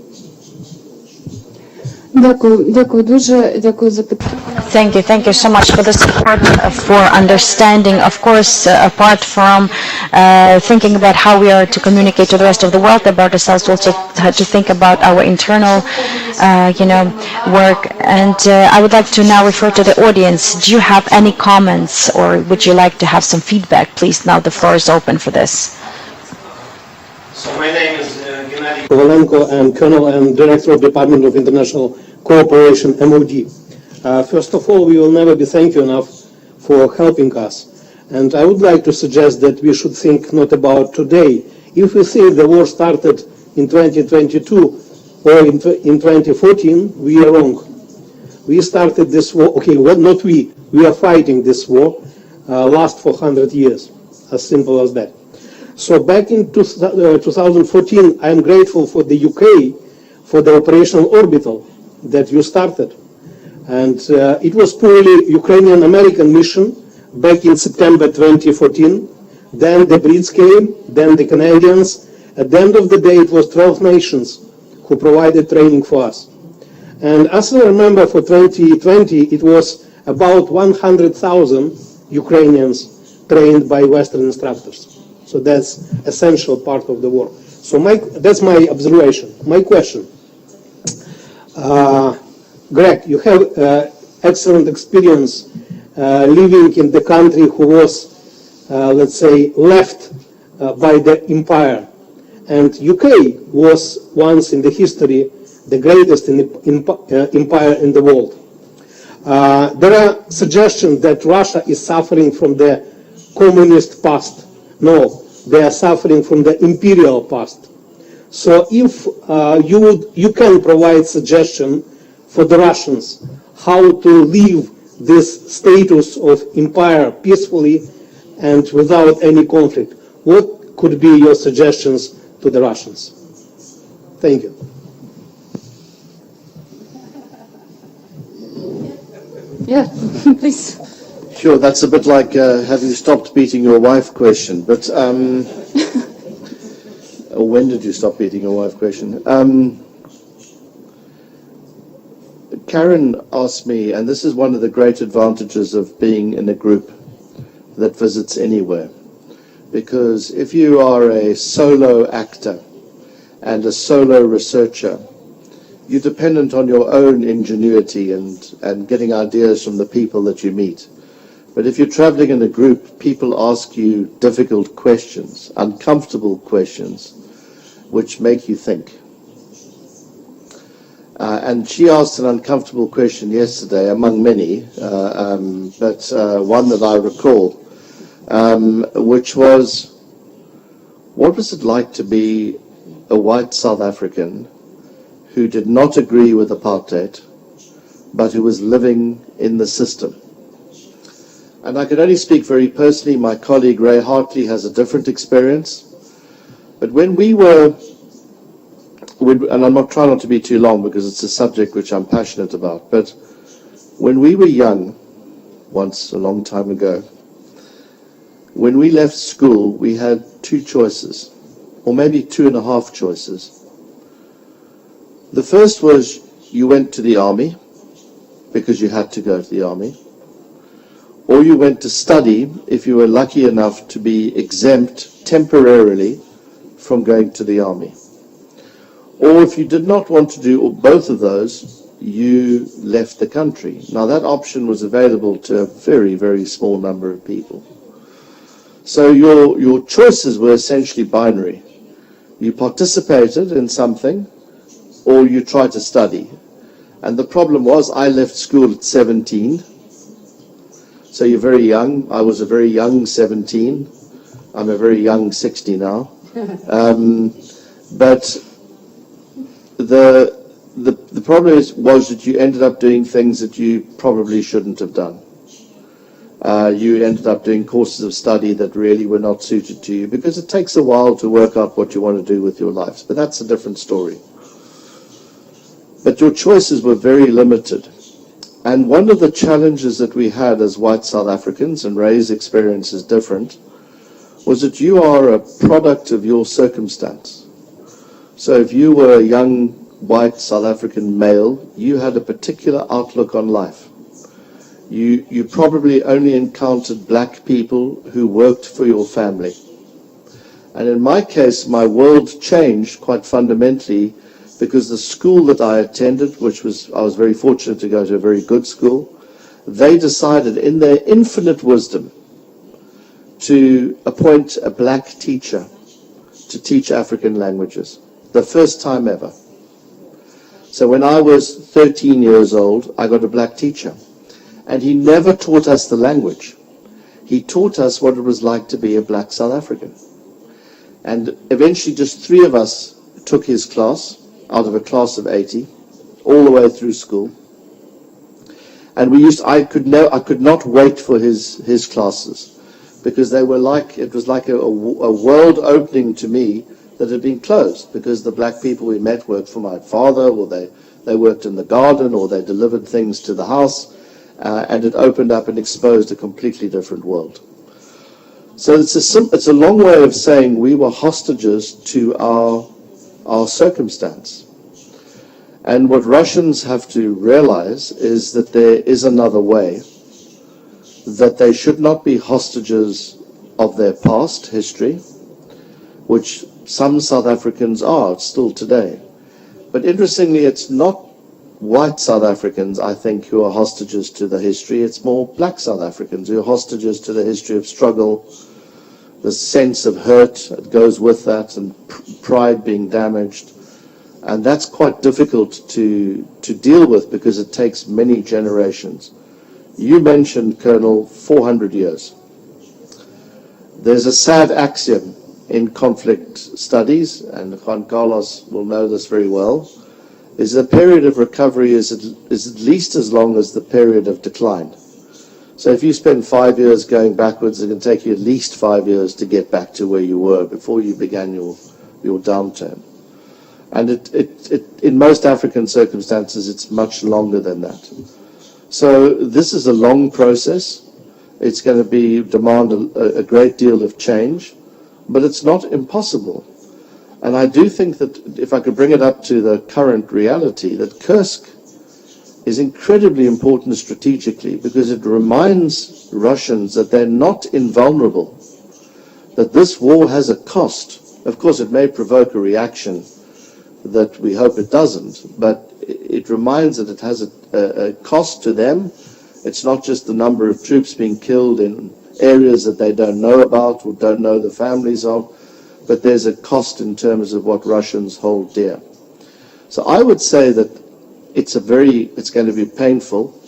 Дякую дуже, дякую за питання. Thank you so much for the support, for understanding. Of course, apart from thinking about how we are to communicate to the rest of the world about ourselves, we also have to think about our internal, work. And I would like to now refer to the audience. Do you have any comments, or would you like to have some feedback? Please, now the floor is open for this. So my name is Kovalenko, and Colonel and Director of Department of International Cooperation, MOD. First of all, we will never be thank you enough for helping us. And I would like to suggest that we should think not about today. If we think the war started in 2022 or in 2014, we are wrong. We started this war, okay, well, not we are fighting this war, last for 100 years, as simple as that. So back in 2014, I am grateful for the UK for the Operational Orbital that you started. And it was purely Ukrainian-American mission back in September 2014. Then the Brits came, then the Canadians. At the end of the day, it was 12 nations who provided training for us. And as I remember, for 2020, it was about 100,000 Ukrainians trained by Western instructors. So that's essential part of the war. So that's my observation. My question. Greg, you have excellent experience living in the country who was, let's say, left by the empire. And UK was once in the history the greatest empire in the world. There are suggestions that Russia is suffering from the communist past. No, they are suffering from the imperial past. So if you can provide suggestion for the Russians how to leave this status of empire peacefully and without any conflict, what could be your suggestions to the Russians? Thank you. Yeah, please. Sure, that's a bit like have you stopped beating your wife question, but when did you stop beating your wife question? Karin asked me, and this is one of the great advantages of being in a group that visits anywhere, because if you are a solo actor and a solo researcher, you're dependent on your own ingenuity and getting ideas from the people that you meet. But if you're traveling in a group, people ask you difficult questions, uncomfortable questions, which make you think. And she asked an uncomfortable question yesterday, among many, but one that I recall, which was, what was it like to be a white South African who did not agree with apartheid, but who was living in the system? And I can only speak very personally. My colleague Ray Hartley has a different experience. But when we were, and I'm not trying not to be too long because it's a subject which I'm passionate about, but when we were young, once a long time ago, when we left school, we had two choices, or maybe 2.5 choices. The first was you went to the army because you had to go to the army, or you went to study if you were lucky enough to be exempt temporarily from going to the army. Or if you did not want to do both of those, you left the country. Now that option was available to a very, very small number of people. So your choices were essentially binary. You participated in something, or you tried to study. And the problem was, I left school at 17. So you're very young. I was a very young 17. I'm a very young 60 now. But the problem was that you ended up doing things that you probably shouldn't have done. You ended up doing courses of study that really were not suited to you, because it takes a while to work out what you want to do with your lives. But that's a different story. But your choices were very limited. And one of the challenges that we had as white South Africans, and Ray's experience is different, was that you are a product of your circumstance. So if you were a young white South African male, you had a particular outlook on life. You probably only encountered black people who worked for your family. And in my case, my world changed quite fundamentally, because the school that I attended, I was very fortunate to go to a very good school, they decided in their infinite wisdom to appoint a black teacher to teach African languages. The first time ever. So when I was 13 years old, I got a black teacher. And he never taught us the language. He taught us what it was like to be a black South African. And eventually just 3 of us took his class, out of a class of 80, all the way through school. And I could not wait for his classes, because they were it was like a world opening to me that had been closed, because the black people we met worked for my father, or they worked in the garden, or they delivered things to the house, and it opened up and exposed a completely different world. So it's a long way of saying we were hostages to our circumstance. And what Russians have to realize is that there is another way, that they should not be hostages of their past history, which some South Africans are still today. But interestingly, it's not white South Africans, I think, who are hostages to the history. It's more black South Africans who are hostages to the history of struggle, the sense of hurt that goes with that, and pride being damaged. And that's quite difficult to deal with because it takes many generations. You mentioned, Colonel, 400 years. There's a sad axiom in conflict studies, and Juan-Carlos will know this very well, is the period of recovery is at least as long as the period of decline. So if you spend 5 years going backwards, it can take you at least 5 years to get back to where you were before you began your downturn. And in most African circumstances, it's much longer than that. So this is a long process. It's going to demand a great deal of change, but it's not impossible. And I do think that if I could bring it up to the current reality, that Kursk is incredibly important strategically because it reminds Russians that they're not invulnerable, that this war has a cost. Of course, it may provoke a reaction that we hope it doesn't, but it reminds that it has a cost to them. It's not just the number of troops being killed in areas that they don't know about or don't know the families of, but there's a cost in terms of what Russians hold dear. So I would say that it's going to be painful,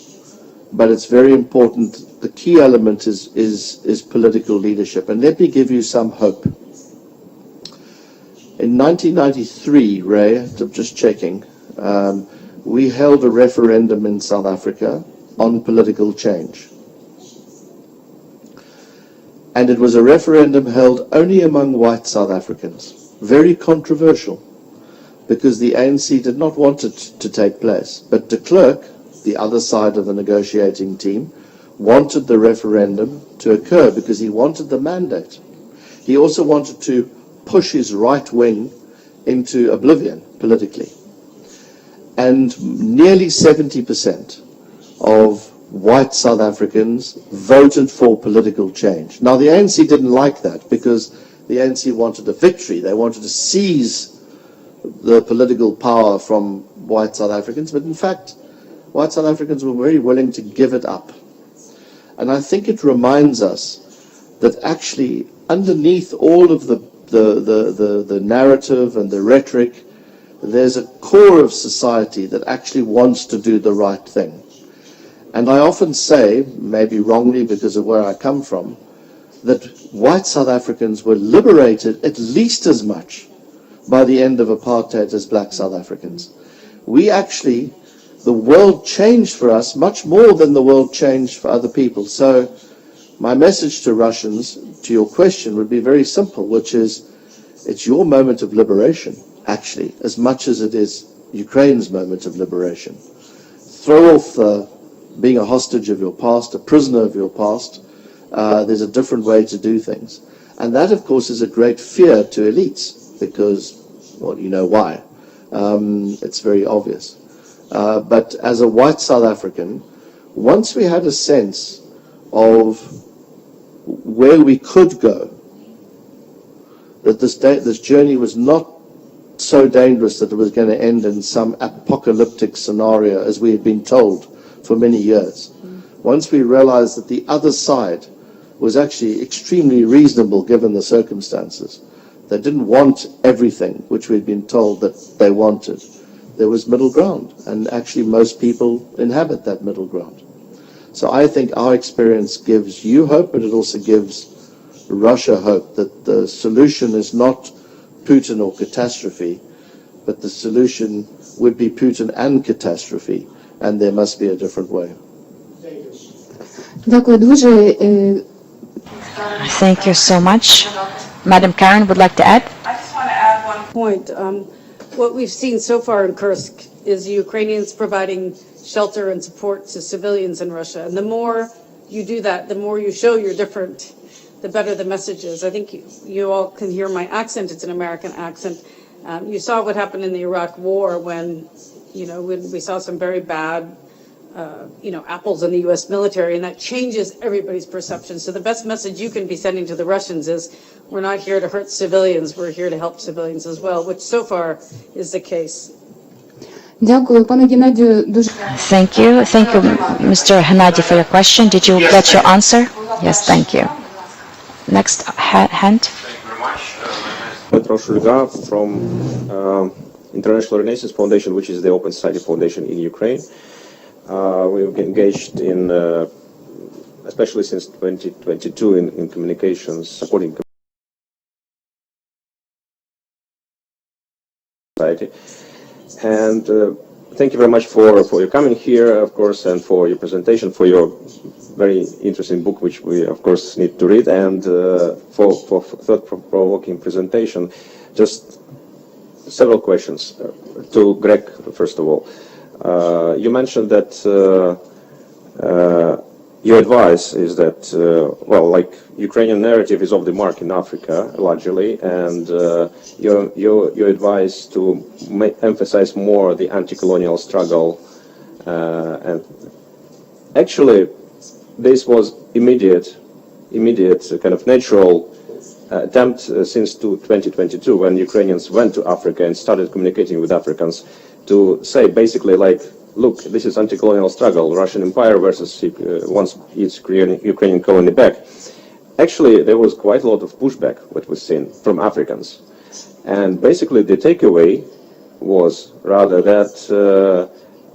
but it's very important. The key element is political leadership. And let me give you some hope. In 1993, Ray, I'm just checking, we held a referendum in South Africa on political change. And it was a referendum held only among white South Africans. Very controversial, because the ANC did not want it to take place. But de Klerk, the other side of the negotiating team, wanted the referendum to occur because he wanted the mandate. He also wanted to push his right wing into oblivion politically. And nearly 70% of white South Africans voted for political change. Now, the ANC didn't like that because the ANC wanted a victory. They wanted to seize the political power from white South Africans, but in fact, white South Africans were very willing to give it up. And I think it reminds us that actually underneath all of the narrative and the rhetoric, there's a core of society that actually wants to do the right thing. And I often say, maybe wrongly because of where I come from, that white South Africans were liberated at least as much by the end of apartheid as black South Africans. The world changed for us much more than the world changed for other people. So my message to Russians, to your question, would be very simple, which is, it's your moment of liberation, actually, as much as it is Ukraine's moment of liberation. Throw off being a hostage of your past, a prisoner of your past. There's a different way to do things. And that, of course, is a great fear to elites, because, well, you know why. It's very obvious. But as a white South African, once we had a sense of where we could go, that this journey was not so dangerous that it was going to end in some apocalyptic scenario as we had been told for many years. Once we realized that the other side was actually extremely reasonable given the circumstances, they didn't want everything which we'd been told that they wanted. There was middle ground, and actually most people inhabit that middle ground. So I think our experience gives you hope, but it also gives Russia hope that the solution is not Putin or catastrophe, but the solution would be Putin and catastrophe, and there must be a different way. Дякую дуже. Thank you so much. Madam Karin would like to add? I just want to add one point. What we've seen so far in Kursk is Ukrainians providing shelter and support to civilians in Russia. And the more you do that, the more you show you're different, the better the message is. I think you all can hear my accent. It's an American accent. You saw what happened in the Iraq War when we saw some very bad apples in the U.S. military, and that changes everybody's perception. So the best message you can be sending to the Russians is, we're not here to hurt civilians, we're here to help civilians as well, which so far is the case. Дякую, пане Геннадію, дуже. Thank you. Thank you, Mr. Hennady, for your question. Did you get your answer? Yes, thank you. Next hand. Ihor Solovei from International Renaissance Foundation, which is the Open Society Foundation in Ukraine. We've engaged in, especially since 2022, in communications, supporting society. And thank you very much for your coming here, of course, and for your presentation, for your very interesting book, which we, of course, need to read, and for thought-provoking presentation. Just several questions to Greg, first of all. You mentioned that your advice is that, well, like Ukrainian narrative is off the mark in Africa, largely, and your advice to emphasize more the anti-colonial struggle. And actually, this was immediate kind of natural attempt since 2022, when Ukrainians went to Africa and started communicating with Africans, to say basically like, look, this is anti-colonial struggle, Russian Empire versus once its Ukrainian colony back. Actually, there was quite a lot of pushback, what we've seen, from Africans. And basically the takeaway was rather that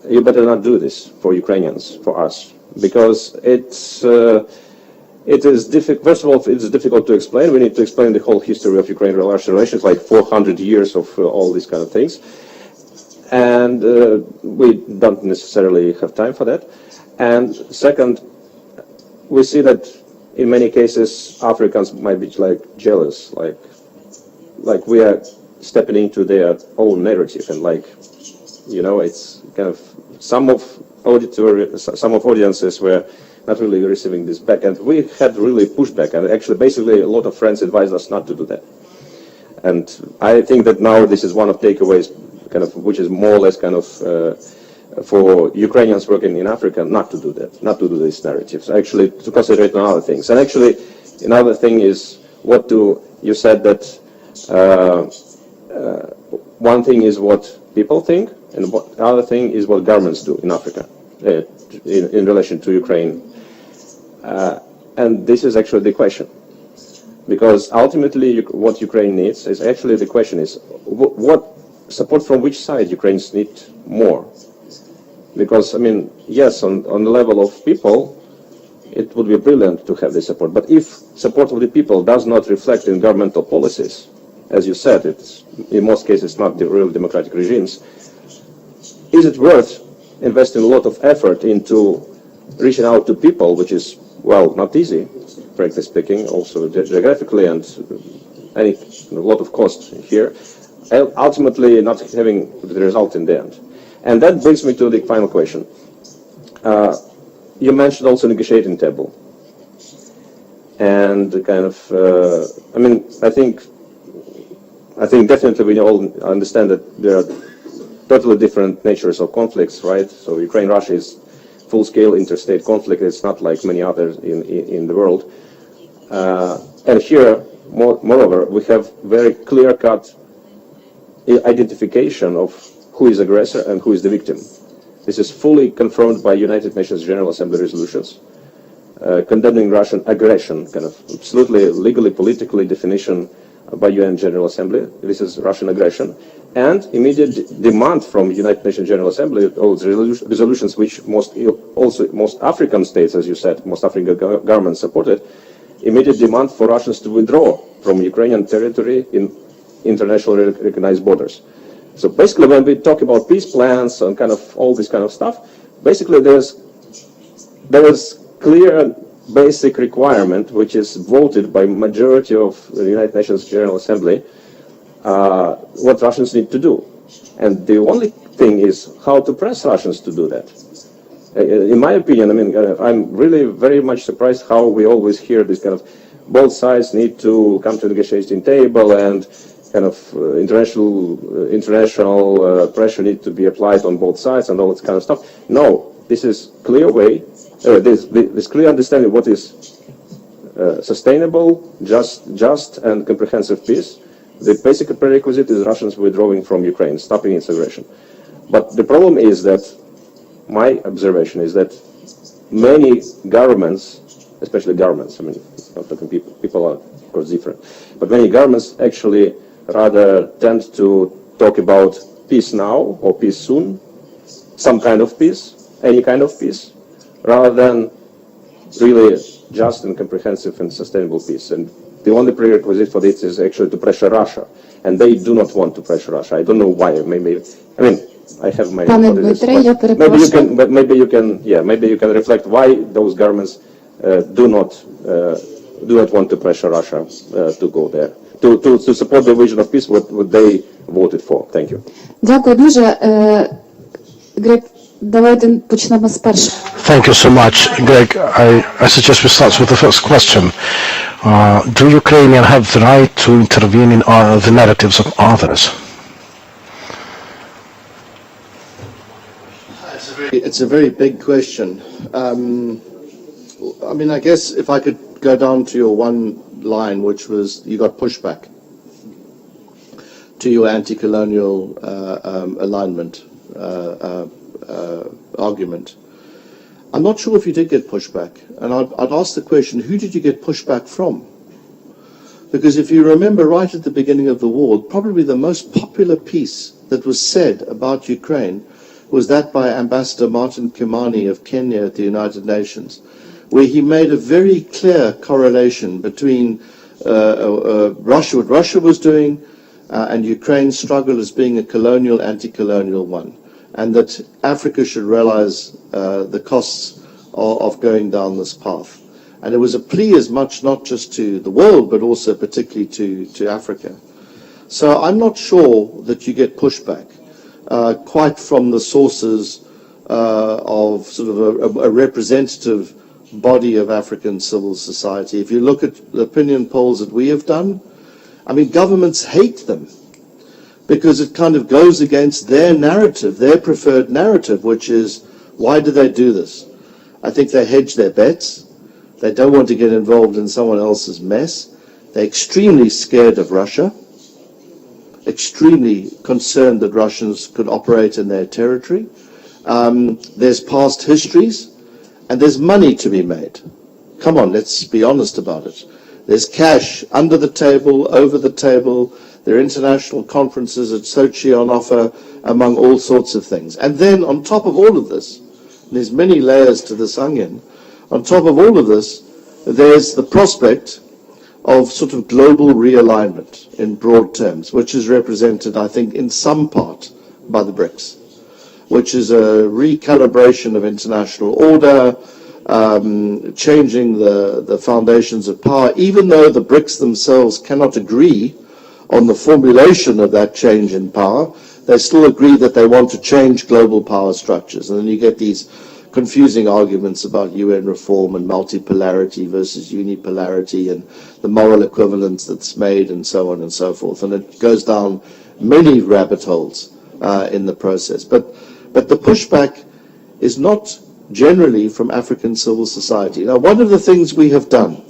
you better not do this for Ukrainians, for us, because it is difficult. First of all, it's difficult to explain. We need to explain the whole history of Ukraine-Russian relations, like 400 years of all these kind of things. And we don't necessarily have time for that. And second, we see that in many cases Africans might be like jealous, like we are stepping into their own narrative, and like, you know, it's kind of some of audiences were not really receiving this back, and we had really pushback, and actually basically a lot of friends advised us not to do that. And I think that now this is one of takeaways, kind of, which is more or less kind of for Ukrainians working in Africa not to do that, not to do these narratives, actually to concentrate on other things. And actually another thing is you said that one thing is what people think, and the other thing is what governments do in Africa in relation to Ukraine. And this is actually the question. Because ultimately what Ukraine needs is actually the question is what support from which side Ukrainians need more. Because, I mean, yes, on the level of people, it would be brilliant to have this support. But if support of the people does not reflect in governmental policies, as you said, it's in most cases not the real democratic regimes, is it worth investing a lot of effort into reaching out to people, which is, well, not easy, frankly speaking, also geographically, and a lot of cost here, and ultimately not having the result in the end. And that brings me to the final question. You mentioned also negotiating table. And kind of, I mean, I think definitely we all understand that there are totally different natures of conflicts, right? So Ukraine-Russia is full-scale interstate conflict. It's not like many others in the world. And here, moreover, we have very clear-cut identification of who is aggressor and who is the victim. This is fully confirmed by United Nations General Assembly resolutions condemning Russian aggression, kind of absolutely legally, politically definition by UN General Assembly. This is Russian aggression. And immediate demand from United Nations General Assembly, all resolutions which most African states, as you said, most African governments supported, immediate demand for Russians to withdraw from Ukrainian territory in internationally recognized borders. So basically when we talk about peace plans and kind of all this kind of stuff, basically there is clear basic requirement which is voted by majority of the United Nations General Assembly what Russians need to do. And the only thing is how to press Russians to do that. In my opinion, I mean, I'm really very much surprised how we always hear this kind of both sides need to come to the negotiating table and kind of international pressure need to be applied on both sides and all this kind of stuff. No, this is clear way, this clear understanding of what is sustainable, just and comprehensive peace. The basic prerequisite is Russians withdrawing from Ukraine, stopping its aggression. But the problem is that, my observation is that many governments, especially governments, I mean, not talking people are of course different. But many governments actually rather tend to talk about peace now or peace soon, some kind of peace, any kind of peace, rather than really just and comprehensive and sustainable peace. And the only prerequisite for this is actually to pressure Russia. And they do not want to pressure Russia. I don't know why. Maybe, I mean, I have my Пане hypothesis, Дмитре, я but перепрошую. maybe you can reflect why those governments do not want to pressure Russia to go there, to support the vision of peace what they voted for. Thank you. Дякую дуже. Грег, давайте почнемо з першого. Thank you so much, Greg. I suggest we start with the first question. Do Ukrainians have the right to intervene in the narratives of others? It's a very big question. I mean, I guess if I could go down to your one line, which was you got pushback to your anti-colonial alignment argument. I'm not sure if you did get pushback, and I'd ask the question, who did you get pushback from? Because if you remember right at the beginning of the war, probably the most popular piece that was said about Ukraine was that by Ambassador Martin Kimani of Kenya at the United Nations, where he made a very clear correlation between Russia, what Russia was doing, and Ukraine's struggle as being a colonial, anti-colonial one, and that Africa should realize the costs of going down this path. And it was a plea as much not just to the world, but also particularly to Africa. So I'm not sure that you get pushback quite from the sources of sort of a representative body of African civil society. If you look at the opinion polls that we have done, I mean, governments hate them because it kind of goes against their narrative, their preferred narrative, which is, why do they do this? I think they hedge their bets. They don't want to get involved in someone else's mess. They're extremely scared of Russia, extremely concerned that Russians could operate in their territory. There's past histories, and there's money to be made. Come on, let's be honest about it. There's cash under the table, over the table. There are international conferences at Sochi on offer, among all sorts of things. And then on top of all of this, and there's many layers to this onion, on top of all of this, there's the prospect of sort of global realignment in broad terms, which is represented, I think, in some part by the BRICS, which is a recalibration of international order, changing the foundations of power, even though the BRICS themselves cannot agree on the formulation of that change in power, they still agree that they want to change global power structures. And then you get these confusing arguments about UN reform and multipolarity versus unipolarity and the moral equivalence that's made and so on and so forth. And it goes down many rabbit holes in the process. But the pushback is not generally from African civil society. Now, one of the things we have done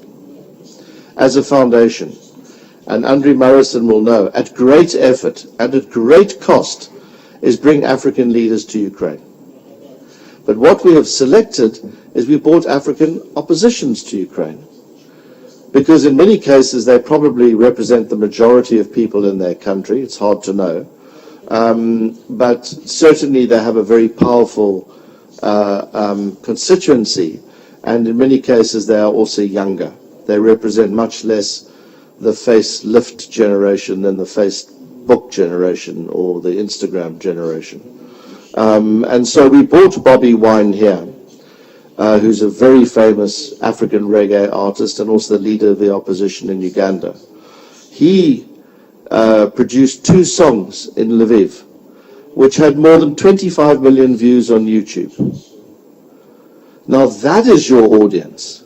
as a foundation, and Andriy Marison will know, at great effort and at great cost, is bring African leaders to Ukraine. But what we have selected is we brought African oppositions to Ukraine. Because in many cases they probably represent the majority of people in their country, it's hard to know. But certainly they have a very powerful constituency, and in many cases they are also younger. They represent much less the facelift generation than the Facebook generation or the Instagram generation. And so we brought Bobby Wine here, who's a very famous African reggae artist and also the leader of the opposition in Uganda. He produced 2 songs in Lviv, which had more than 25 million views on YouTube. Now that is your audience.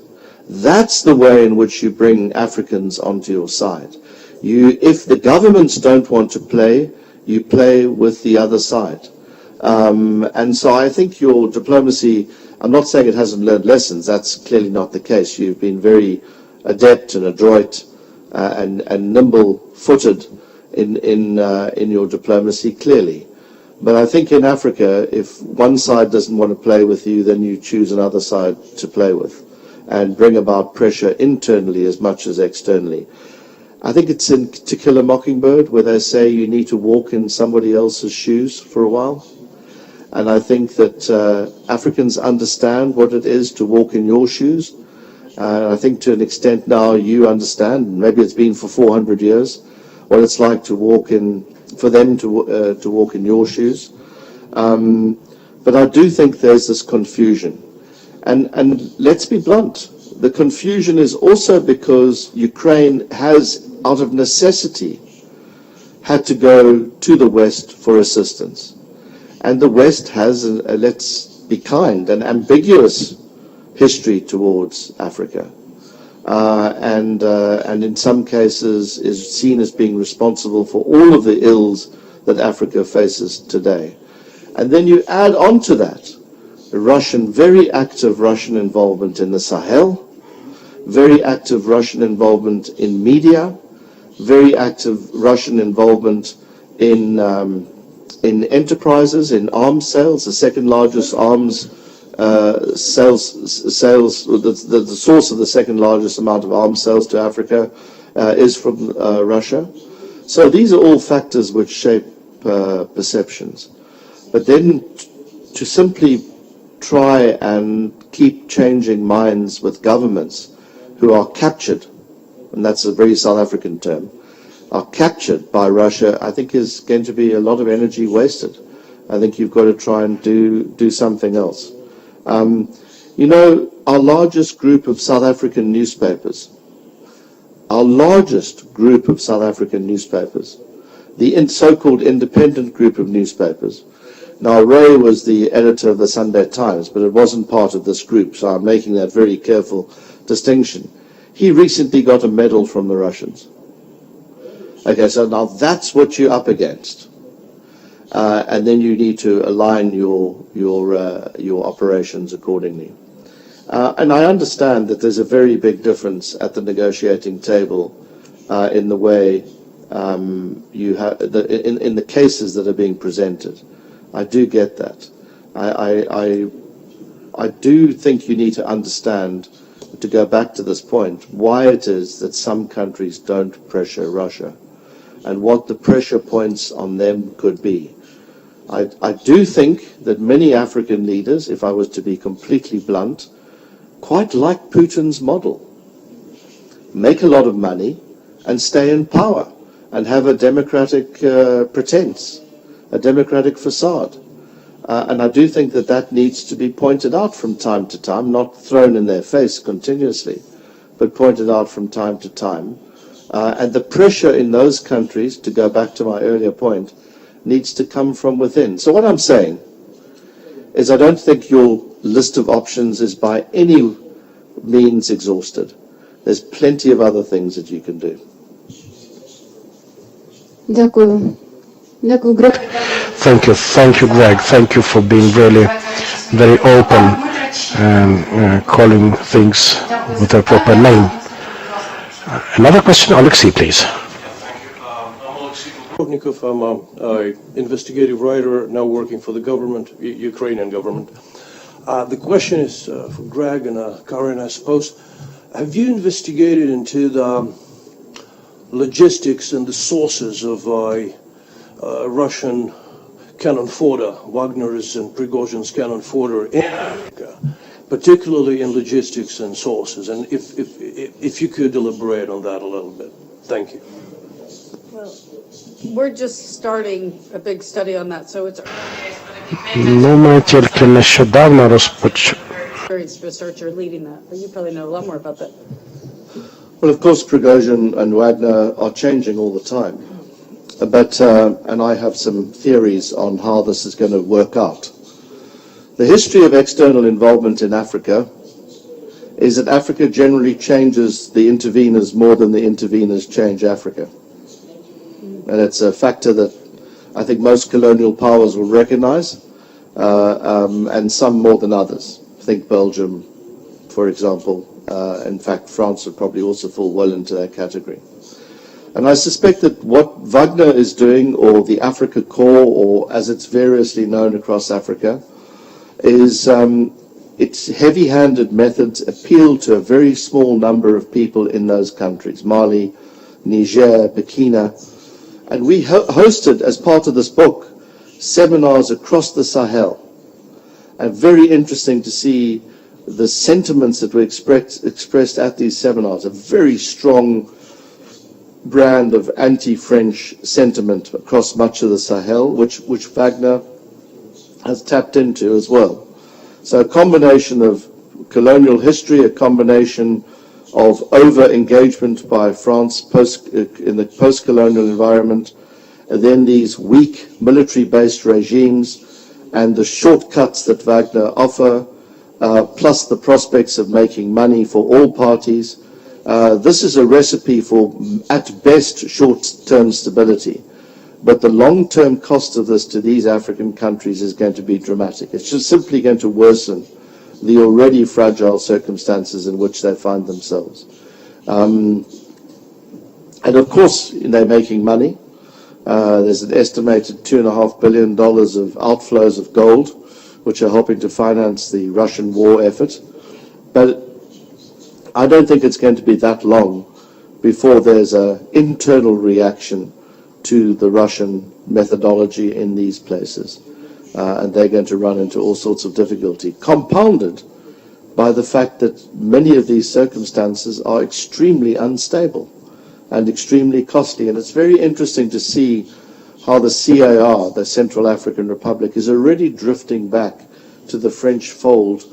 That's the way in which you bring Africans onto your side. If the governments don't want to play, you play with the other side. And so I think your diplomacy, I'm not saying it hasn't learned lessons, that's clearly not the case. You've been very adept and adroit and nimble-footed in your diplomacy, clearly. But I think in Africa, if one side doesn't want to play with you, then you choose another side to play with. and bring about pressure internally as much as externally. I think it's in To Kill a Mockingbird where they say you need to walk in somebody else's shoes for a while. And I think that Africans understand what it is to walk in your shoes. I think to an extent now you understand, maybe it's been for 400 years, what it's like to walk in, for them to walk in your shoes. But I do think there's this confusion. And let's be blunt, the confusion is also because Ukraine has, out of necessity, had to go to the West for assistance. And the West has, let's be kind, an ambiguous history towards Africa. And in some cases is seen as being responsible for all of the ills that Africa faces today. And then you add on to that very active Russian involvement in the Sahel, very active Russian involvement in media, very active Russian involvement in enterprises, in arms sales, the second largest arms sales, the source of the second largest amount of arms sales to Africa is from Russia. So these are all factors which shape perceptions. But then to simply try and keep changing minds with governments who are captured, and that's a very South African term, are captured by Russia, I think is going to be a lot of energy wasted. I think you've got to try and do something else. You know, our largest group of South African newspapers, the so-called independent group of newspapers. Now, Ray was the editor of the Sunday Times, but it wasn't part of this group, so I'm making that very careful distinction. He recently got a medal from the Russians. Okay, so now that's what you're up against. And then you need to align your operations accordingly. And I understand that there's a very big difference at the negotiating table in the way you have in the cases that are being presented. I do get that. I do think you need to understand, to go back to this point, why it is that some countries don't pressure Russia and what the pressure points on them could be. I do think that many African leaders, if I was to be completely blunt, quite like Putin's model. Make a lot of money and stay in power and have a democratic pretense, a democratic facade. And I do think that that needs to be pointed out from time to time, not thrown in their face continuously, but pointed out from time to time. And the pressure in those countries, to go back to my earlier point, needs to come from within. So what I'm saying is I don't think your list of options is by any means exhausted. There's plenty of other things that you can do. Thank you, Greg. Thank you for being really very open and calling things with their proper name. Another question, Alexei, please. I'm an investigative writer now working for the government, Ukrainian government. The question is for Greg and Karin, I suppose. Have you investigated into the logistics and the sources of Russian cannon fodder, Wagner's and Prigozhin's cannon fodder in Africa, particularly in logistics and sources? And if you could elaborate on that a little bit. Thank you. Well, we're just starting a big study on that, so it's Ми тільки нещодавно розпочали. experienced researcher leading that, but you probably know a lot more about that. Well, of course, Prigozhin and Wagner are changing all the time. But, and I have some theories on how this is going to work out. The history of external involvement in Africa is that Africa generally changes the interveners more than the interveners change Africa. And it's a factor that I think most colonial powers will recognize, and some more than others. Think Belgium, for example. In fact, France would probably also fall well into that category. And I suspect that what Wagner is doing, or the Africa Corps, or as it's variously known across Africa, is its heavy-handed methods appeal to a very small number of people in those countries, Mali, Niger, Burkina. And we hosted, as part of this book, seminars across the Sahel. And very interesting to see the sentiments that were expressed at these seminars, a very strong brand of anti-French sentiment across much of the Sahel, which Wagner has tapped into as well. So a combination of colonial history, a combination of over-engagement by France in the post-colonial environment, and then these weak military-based regimes and the shortcuts that Wagner offer, plus the prospects of making money for all parties. This is a recipe for, at best, short-term stability. But the long-term cost of this to these African countries is going to be dramatic. It's just simply going to worsen the already fragile circumstances in which they find themselves. And of course, they're making money. There's an estimated $2.5 billion of outflows of gold, which are helping to finance the Russian war effort. But I don't think it's going to be that long before there's an internal reaction to the Russian methodology in these places. And they're going to run into all sorts of difficulty, compounded by the fact that many of these circumstances are extremely unstable and extremely costly. And it's very interesting to see how the CAR, the Central African Republic, is already drifting back to the French fold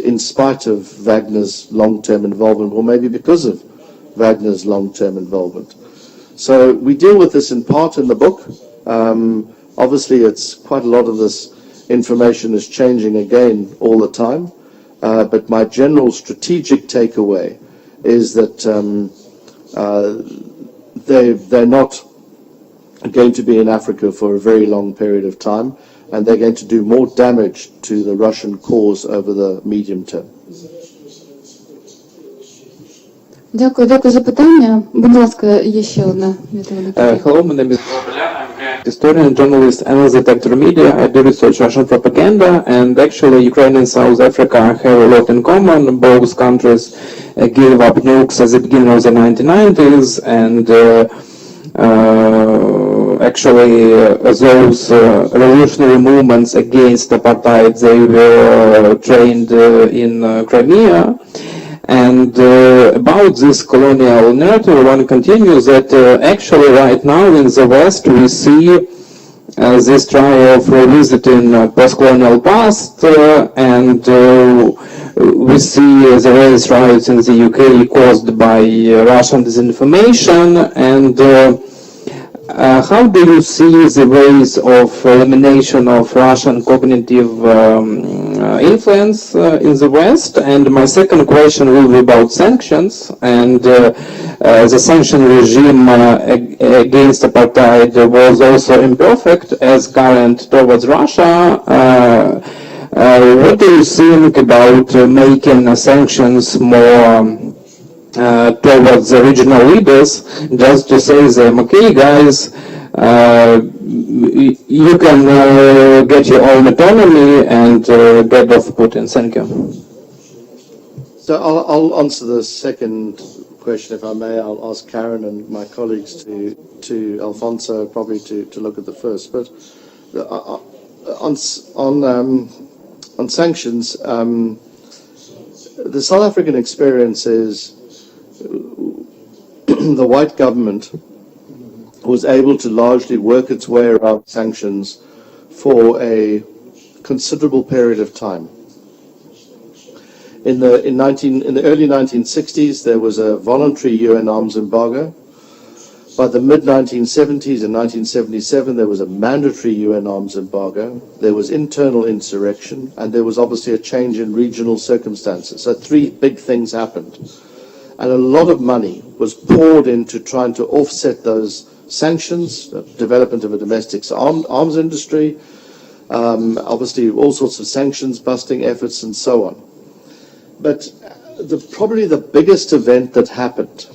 in spite of Wagner's long-term involvement, or maybe because of Wagner's long-term involvement. So we deal with this in part in the book. Obviously, it's quite a lot of this information is changing again all the time. But my general strategic takeaway is that they're not going to be in Africa for a very long period of time, and they're going to do more damage to the Russian cause over the medium term. Дякую за питання. Будь ласка, є ще одна відповідь. Hello, my name is historian, journalist, analyst at Actor Media. I do research Russian propaganda, and actually Ukraine and South Africa have a lot in common. Both countries gave up nukes at the beginning of the 1990s, and actually those revolutionary movements against apartheid, they were trained in Crimea. And about this colonial narrative, one continues that actually right now in the West we see this try of revisiting post-colonial past, and we see the various riots in the UK caused by Russian disinformation. And how do you see the ways of elimination of Russian cognitive influence in the West? And my second question will be about sanctions, and the sanction regime against apartheid was also imperfect as current towards Russia. What do you think about making sanctions more towards the regional leaders, just to say the MKIP guys, you can get your own autonomy and get off Putin. Thank you. So I'll answer the second question, if I may. I'll ask Karin and my colleagues to Alfonso probably to look at the first. But on sanctions, the South African experience is the white government was able to largely work its way around sanctions for a considerable period of time. In the early 1960s, there was a voluntary UN arms embargo. By the mid-1970s, in 1977, there was a mandatory UN arms embargo. There was internal insurrection, and there was obviously a change in regional circumstances. So three big things happened. And a lot of money was poured into trying to offset those sanctions, the development of a domestic arms industry, obviously all sorts of sanctions busting efforts and so on. But probably the biggest event that happened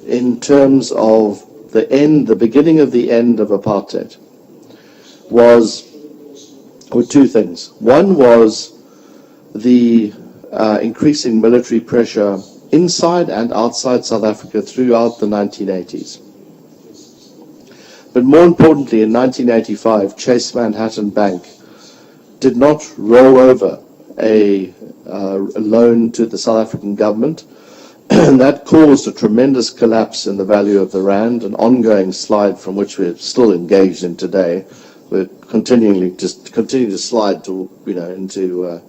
in terms of the beginning of the end of apartheid were two things. One was the increasing military pressure inside and outside South Africa throughout the 1980s. But more importantly, in 1985, Chase Manhattan Bank did not roll over a loan to the South African government, and that caused a tremendous collapse in the value of the rand, an ongoing slide from which we're still engaged in today. We're continue to slide to, into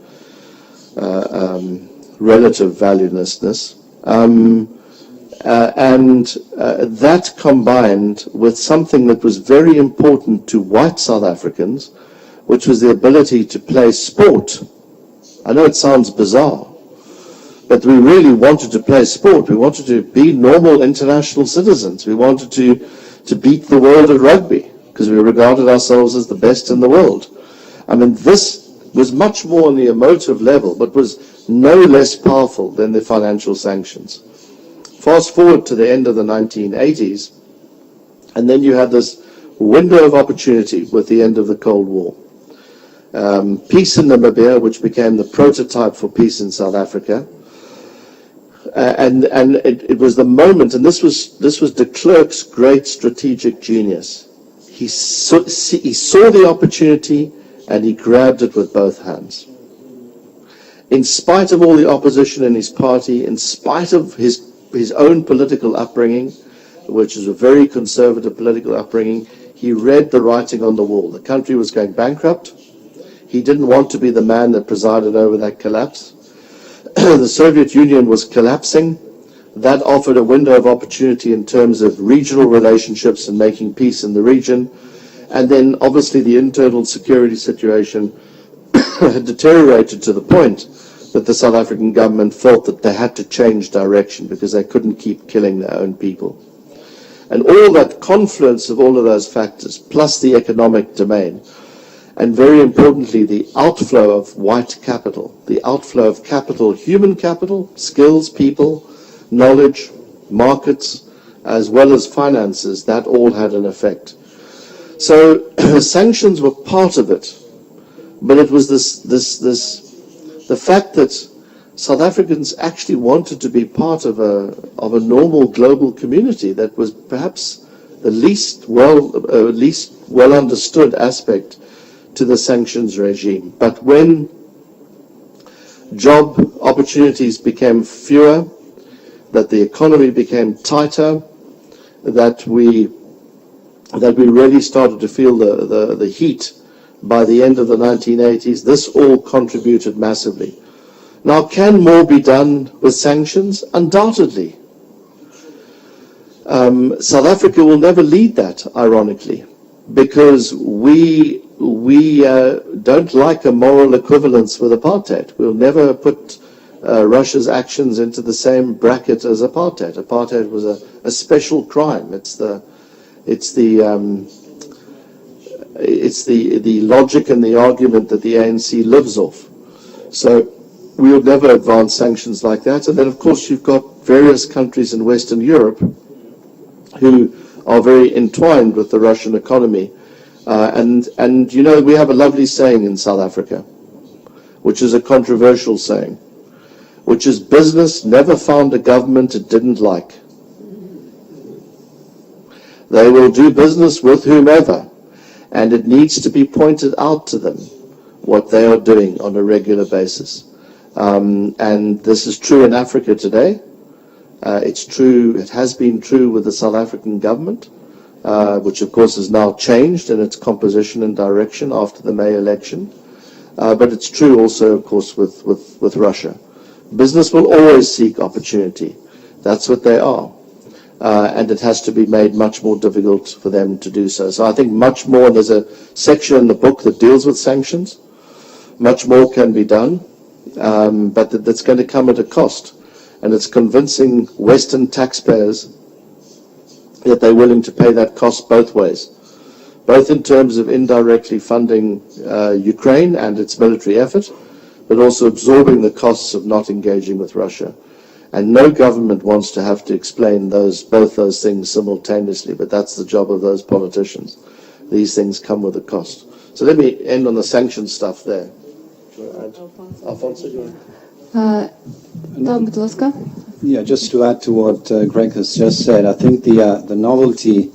relative valuelessness. That combined with something that was very important to white South Africans, which was the ability to play sport. I know it sounds bizarre, but we really wanted to play sport. We wanted to be normal international citizens. We wanted to beat the world at rugby because we regarded ourselves as the best in the world. I mean, this was much more on the emotive level, but was no less powerful than the financial sanctions. Fast forward to the end of the 1980s, and then you had this window of opportunity with the end of the Cold War. Peace in Namibia, which became the prototype for peace in South Africa. And it was the moment, and this was de Klerk's great strategic genius. He saw the opportunity and he grabbed it with both hands. In spite of all the opposition in his party, in spite of his own political upbringing, which is a very conservative political upbringing, he read the writing on the wall. The country was going bankrupt. He didn't want to be the man that presided over that collapse. The Soviet Union was collapsing. That offered a window of opportunity in terms of regional relationships and making peace in the region. And then obviously the internal security situation had deteriorated to the point that the South African government felt that they had to change direction because they couldn't keep killing their own people. And all that confluence of all of those factors, plus the economic domain, and very importantly, the outflow of white capital, the outflow of capital, human capital, skills, people, knowledge, markets, as well as finances, that all had an effect. So sanctions were part of it, but it was the fact that South Africans actually wanted to be part of a normal global community that was perhaps the least well understood aspect to the sanctions regime. But when job opportunities became fewer, that the economy became tighter, that we really started to feel the heat by the end of the 1980s, this all contributed massively. Now, can more be done with sanctions? Undoubtedly. South Africa will never lead that, ironically, because we don't like a moral equivalence with apartheid. We'll never put Russia's actions into the same bracket as apartheid. Apartheid was a special crime. It's the logic and the argument that the ANC lives off. So we'll never advance sanctions like that. And then, of course, you've got various countries in Western Europe who are very entwined with the Russian economy. And you know, we have a lovely saying in South Africa, which is a controversial saying, which is business never found a government it didn't like. They will do business with whomever, and it needs to be pointed out to them what they are doing on a regular basis. And this is true in Africa today. It's true, it has been true with the South African government, which of course has now changed in its composition and direction after the May election. But it's true also, of course, with Russia. Business will always seek opportunity. That's what they are. And it has to be made much more difficult for them to do so. So I think much more, there's a section in the book that deals with sanctions. Much more can be done, but that's going to come at a cost. And it's convincing Western taxpayers that they're willing to pay that cost both ways, both in terms of indirectly funding Ukraine and its military effort, but also absorbing the costs of not engaging with Russia. And no government wants to have to explain both those things simultaneously, but that's the job of those politicians. These things come with a cost. So let me end on the sanction stuff there. Alfonso, you want? Да, будь ласка. Yeah, just to add to what Greg has just said, I think the novelty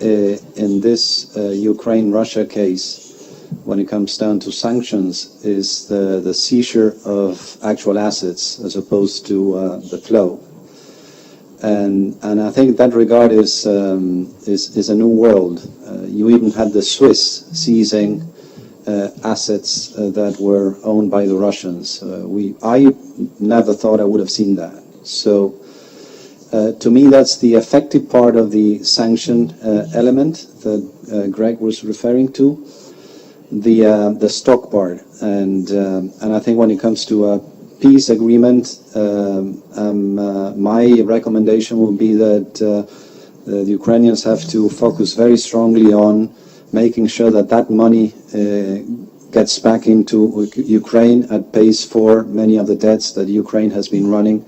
in this Ukraine-Russia case, when it comes down to sanctions, is the seizure of actual assets as opposed to the flow. And I think that regard is a new world. You even had the Swiss seizing assets that were owned by the Russians. I never thought I would have seen that. So to me, that's the effective part of the sanction element that Greg was referring to, the stock part. And I think when it comes to a peace agreement, my recommendation would be that the Ukrainians have to focus very strongly on making sure that that money gets back into Ukraine and pays for many of the debts that Ukraine has been running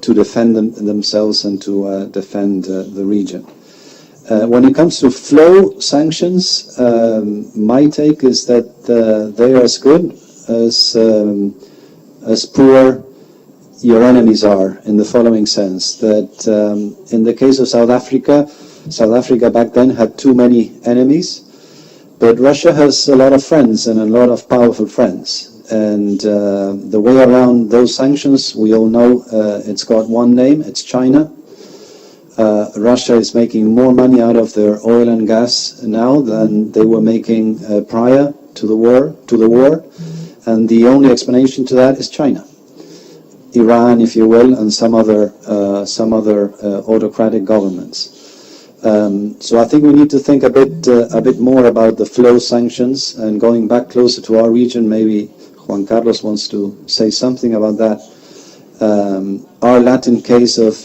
to defend themselves and to defend the region. When it comes to flow sanctions, my take is that they are as good as poor your enemies are, in the following sense, that in the case of South Africa back then had too many enemies, but Russia has a lot of friends and a lot of powerful friends. And the way around those sanctions, we all know it's got one name, it's China. Russia is making more money out of their oil and gas now than they were making prior to the war. And the only explanation to that is China. Iran, if you will, and some other autocratic governments. So I think we need to think a bit more about the flow sanctions, and going back closer to our region, maybe Juan-Carlos wants to say something about that. Our Latin case of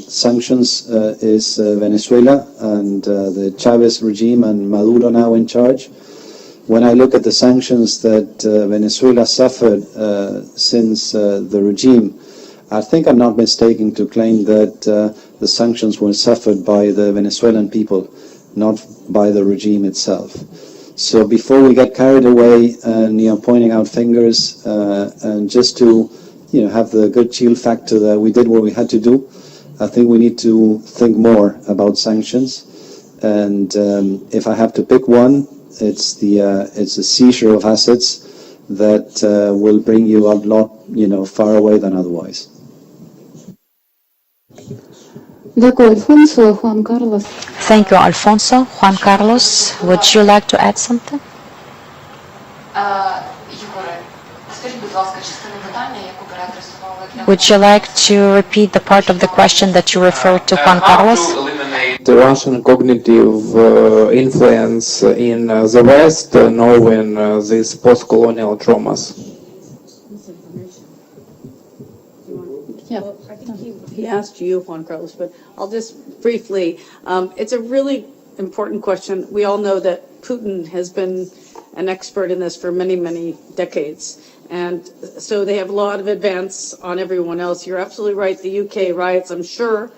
sanctions is Venezuela and the Chavez regime and Maduro now in charge. When I look at the sanctions that Venezuela suffered since the regime, I think I'm not mistaken to claim that the sanctions were suffered by the Venezuelan people, not by the regime itself. So before we get carried away and pointing out fingers and just to have the good chill factor that we did what we had to do, I think we need to think more about sanctions. And if I have to pick one, it's a seizure of assets that will bring you a lot, far away than otherwise. Дякую, Альфонсо. Juan-Carlos. Thank you, Alfonso. Juan-Carlos, would you like to add something? Would you like to repeat the part of the question that you referred to, Juan-Carlos? The Russian cognitive influence in the West, knowing these post-colonial traumas. Well, I think he asked you, Juan-Carlos, but I'll just briefly, it's a really important question. We all know that Putin has been an expert in this for many, many decades. And so they have a lot of advance on everyone else. You're absolutely right. The UK riots, I'm sure,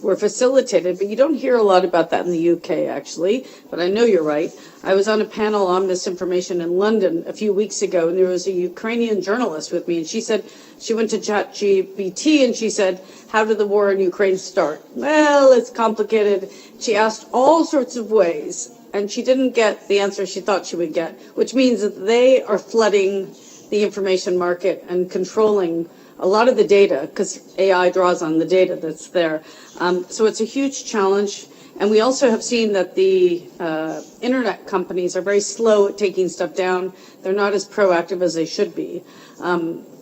were facilitated, but you don't hear a lot about that in the UK, actually. But I know you're right. I was on a panel on misinformation in London a few weeks ago, and there was a Ukrainian journalist with me, and she said she went to ChatGPT, and she said, how did the war in Ukraine start? Well, it's complicated. She asked all sorts of ways, and she didn't get the answer she thought she would get, which means that they are flooding the information market and controlling a lot of the data, because AI draws on the data that's there. So it's a huge challenge. And we also have seen that the internet companies are very slow at taking stuff down. They're not as proactive as they should be.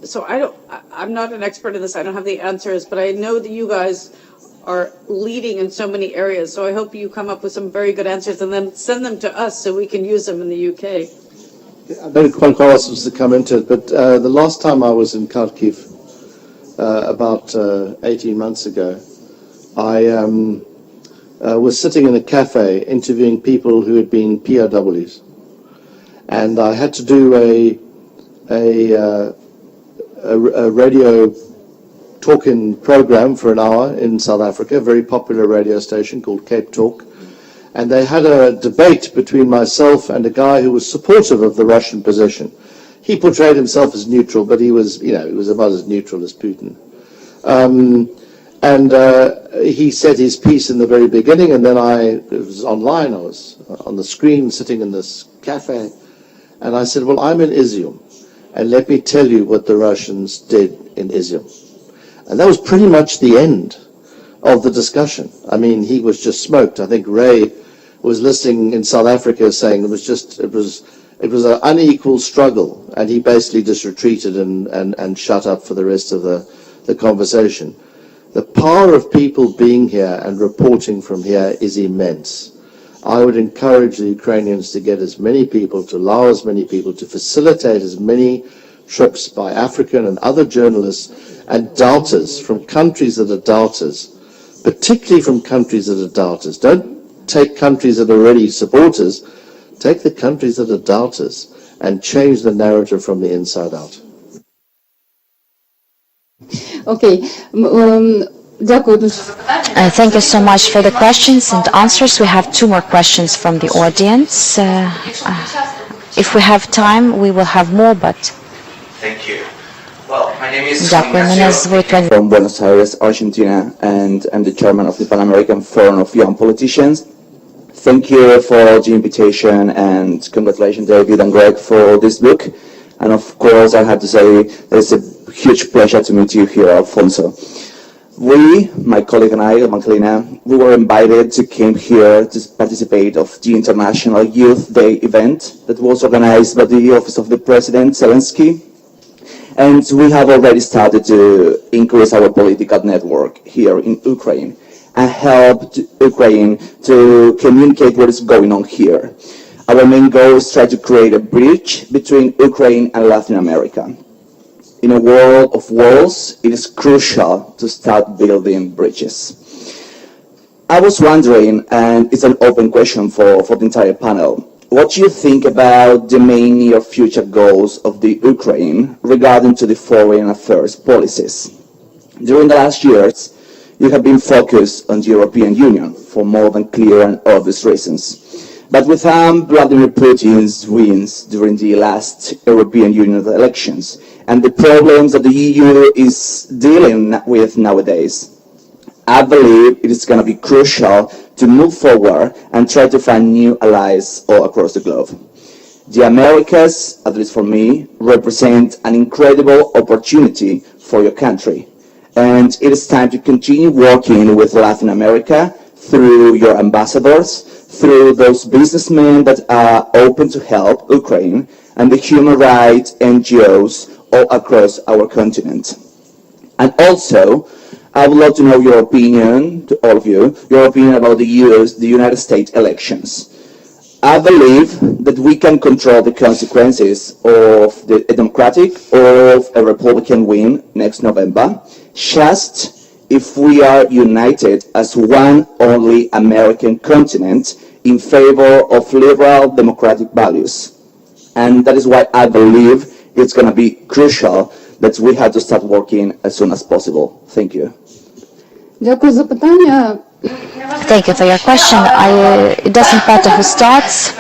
So I'm not an expert in this. I don't have the answers, but I know that you guys are leading in so many areas. So I hope you come up with some very good answers and then send them to us so we can use them in the UK. I know Juan-Carlos was to come into it, but the last time I was in Kharkiv, about 18 months ago, I was sitting in a cafe interviewing people who had been POWs, and I had to do a radio talk-in program for an hour in South Africa, a very popular radio station called Cape Talk, and they had a debate between myself and a guy who was supportive of the Russian position. he portrayed himself as neutral, but he was, he was about as neutral as Putin. He said his piece in the very beginning, and then it was online, I was on the screen sitting in this cafe, and I said, well, I'm in Izium, and let me tell you what the Russians did in Izium. And that was pretty much the end of the discussion. I mean, he was just smoked. I think Ray was listening in South Africa saying it was an unequal struggle, and he basically just retreated and shut up for the rest of the conversation. The power of people being here and reporting from here is immense. I would encourage the Ukrainians to get as many people, to allow as many people, to facilitate as many trips by African and other journalists and doubters from countries that are doubters, particularly from countries that are doubters. Don't take countries that are already supporters, take the countries that are doubters and change the narrative from the inside out. Окей. Дякую дуже. Thank you so much for the questions and answers. We have 2 more questions from the audience. If we have time, we will have more, but... Thank you. Well, my name is from Buenos Aires, Argentina, and I'm the chairman of the Pan-American Forum of Young Politicians. Thank you for the invitation, and congratulations, David and Greg, for this book. And of course, I have to say that it's a huge pleasure to meet you here, Alfonso. We, my colleague and I, Magdalena, we were invited to come here to participate of the International Youth Day event that was organized by the Office of the President, Zelensky. And we have already started to increase our political network here in Ukraine and help Ukraine to communicate what is going on here. Our main goal is try to create a bridge between Ukraine and Latin America. In a world of walls, it is crucial to start building bridges. I was wondering, and it's an open question for the entire panel, what do you think about the main near future goals of the Ukraine regarding to the foreign affairs policies? During the last years, you have been focused on the European Union for more than clear and obvious reasons. But with Vladimir Putin's wins during the last European Union elections and the problems that the EU is dealing with nowadays, I believe it is going to be crucial to move forward and try to find new allies all across the globe. The Americas, at least for me, represent an incredible opportunity for your country. And it is time to continue working with Latin America through your ambassadors, through those businessmen that are open to help Ukraine, and the human rights NGOs all across our continent. And also, I would love to know your opinion, to all of you, your opinion about the United States elections. I believe that we can control the consequences of a Democratic or a Republican win next November, just if we are united as one only American continent in favor of liberal democratic values. And that is why I believe it's going to be crucial that we have to start working as soon as possible. Thank you. Дякую за питання. Thank you for your question. It doesn't matter who starts,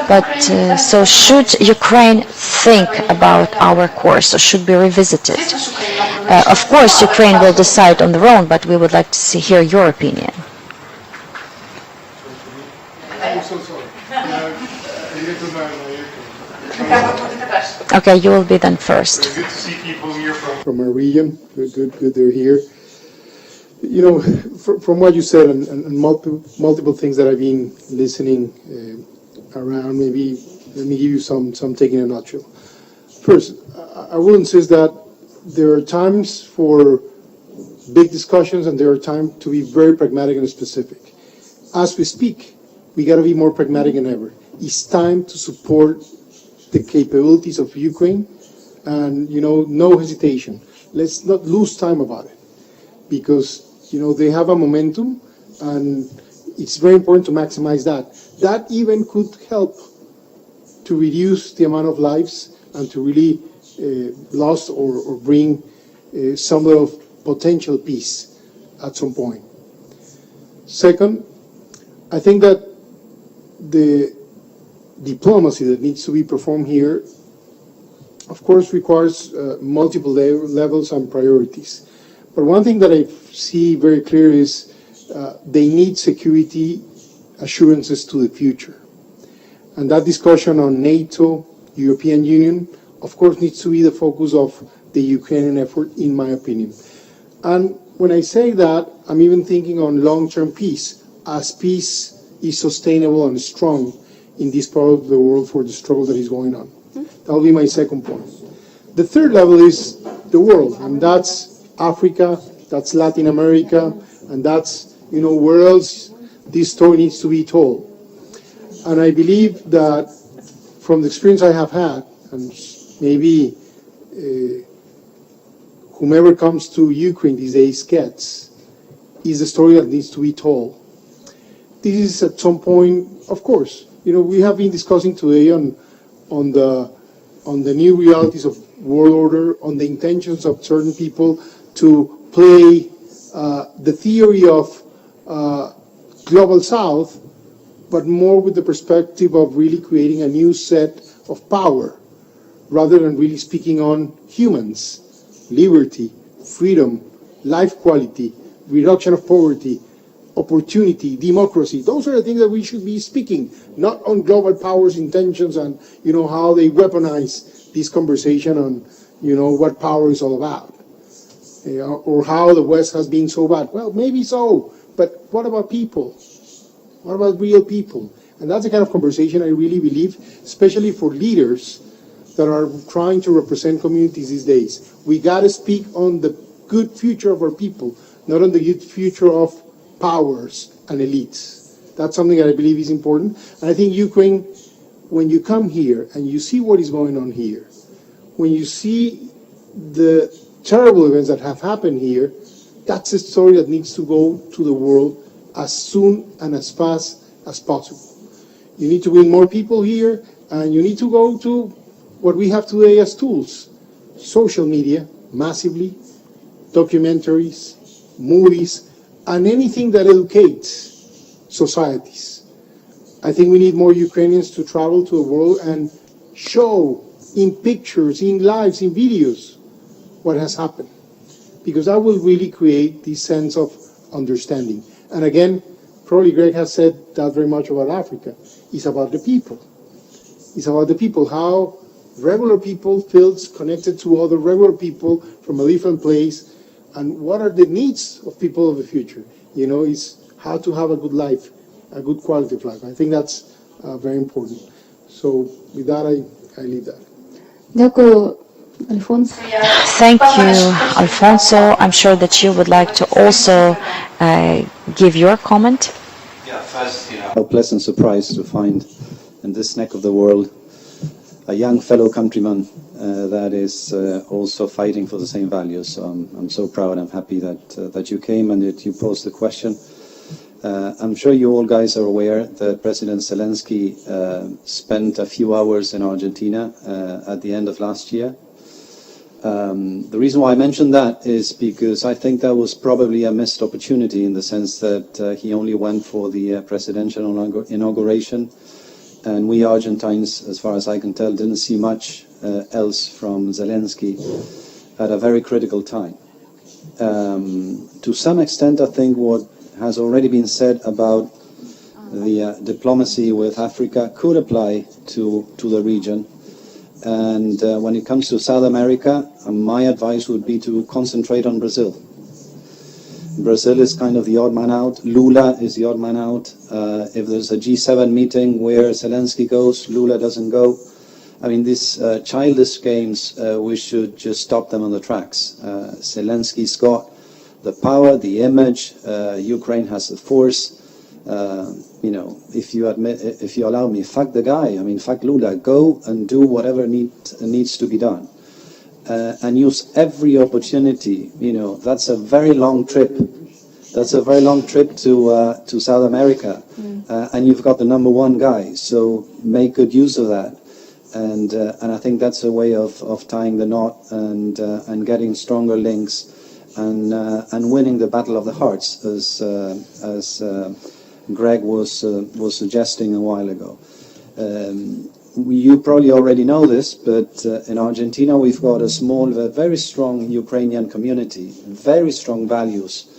but so should Ukraine think about our course, or should be revisited? Of course, Ukraine will decide on their own, but we would like to hear your opinion. Okay, you will be then first. Good to see people here from our region. Good they're here. You know, from what you said and multiple things that I've been listening around, maybe let me give you some take in a nutshell. First, I will insist that there are times for big discussions and there are times to be very pragmatic and specific. As we speak, we got to be more pragmatic than ever. It's time to support the capabilities of Ukraine, and no hesitation. Let's not lose time about it, because they have a momentum, and it's very important to maximize that. That even could help to reduce the amount of lives and to really lost or bring some level of potential peace at some point. Second, I think that the diplomacy that needs to be performed here of course, requires multiple levels and priorities. But one thing that I see very clear is they need security assurances to the future. And that discussion on NATO, European Union, of course, needs to be the focus of the Ukrainian effort, in my opinion. And when I say that, I'm even thinking on long-term peace, as peace is sustainable and strong in this part of the world for the struggle that is going on. That will be my second point. The third level is the world, and that's Africa, that's Latin America, and that's, where else this story needs to be told. And I believe that from the experience I have had, and maybe whomever comes to Ukraine these days gets, is the story that needs to be told. This is at some point, of course, we have been discussing today on the new realities of world order, on the intentions of certain people to play the theory of global south, but more with the perspective of really creating a new set of power, rather than really speaking on humans, liberty, freedom, life quality, reduction of poverty, opportunity, democracy. Those are the things that we should be speaking, not on global powers' intentions and, how they weaponize this conversation on, what power is all about. Or how the West has been so bad. Well, maybe so, but what about people? What about real people? And that's the kind of conversation I really believe, especially for leaders that are trying to represent communities these days. We got to speak on the good future of our people, not on the good future of powers and elites. That's something that I believe is important. And I think Ukraine, when you come here and you see what is going on here, when you see the terrible events that have happened here, that's a story that needs to go to the world as soon and as fast as possible. You need to bring more people here, and you need to go to what we have today as tools. Social media, massively, documentaries, movies, and anything that educates societies. I think we need more Ukrainians to travel to the world and show in pictures, in lives, in videos, what has happened. Because that will really create this sense of understanding. And again, probably Greg has said that very much about Africa. It's about the people. It's about the people, how regular people feel connected to other regular people from a different place, and what are the needs of people of the future. It's how to have a good life, a good quality of life. I think that's very important. So with that, I leave that. Дякую, Alfonso. Thank you, Alfonso. I'm sure that you would like to also give your comment. Yeah, first, A pleasant surprise to find in this neck of the world a young fellow countryman that is also fighting for the same values. So I'm so proud. I'm happy that you came and that you posed the question. I'm sure you all guys are aware that President Zelensky spent a few hours in Argentina at the end of last year. The reason why I mentioned that is because I think that was probably a missed opportunity, in the sense that he only went for the presidential inauguration, and we Argentines, as far as I can tell, didn't see much else from Zelensky at a very critical time. To some extent, I think what has already been said about the diplomacy with Africa could apply to the region. And when it comes to South America, my advice would be to concentrate on Brazil. Brazil is kind of the odd man out. Lula is the odd man out. If there's a G7 meeting where Zelensky goes, Lula doesn't go. I mean, these childish games, we should just stop them on the tracks. Zelensky's got the power, the image. Ukraine has the force. If you allow me, fuck the guy. I mean, fuck Lula. Go and do whatever needs to be done, and use every opportunity. That's a very long trip. That's a very long trip to South America, and you've got the number one guy. So make good use of that, and I think that's a way of tying the knot and getting stronger links, and winning the battle of the hearts, as Greg was suggesting a while ago. you probably already know this, but in Argentina we've got a small, very strong Ukrainian community, very strong values.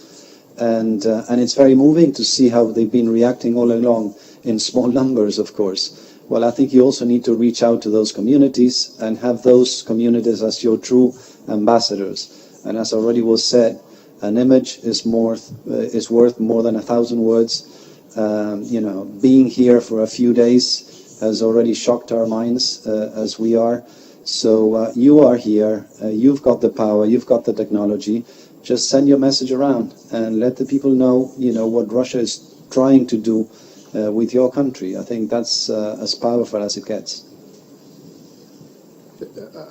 And it's very moving to see how they've been reacting all along, in small numbers, of course. Well, I think you also need to reach out to those communities and have those communities as your true ambassadors. And as already was said, an image is worth more than 1,000 words. Being here for a few days has already shocked our minds, as we are. So you are here, you've got the power, you've got the technology. Just send your message around and let the people know, what Russia is trying to do with your country. I think that's as powerful as it gets.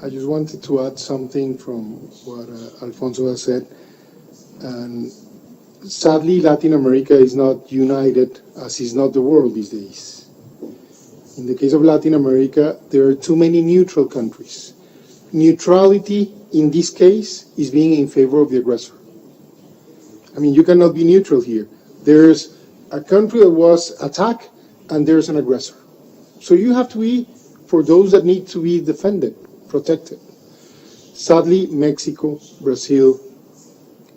I just wanted to add something from what Alfonso has said. And sadly, Latin America is not united, as is not the world these days. In the case of Latin America, there are too many neutral countries. Neutrality, in this case, is being in favor of the aggressor. I mean, you cannot be neutral here. There's a country that was attacked, and there's an aggressor. So you have to be for those that need to be defended, protected. Sadly, Mexico, Brazil,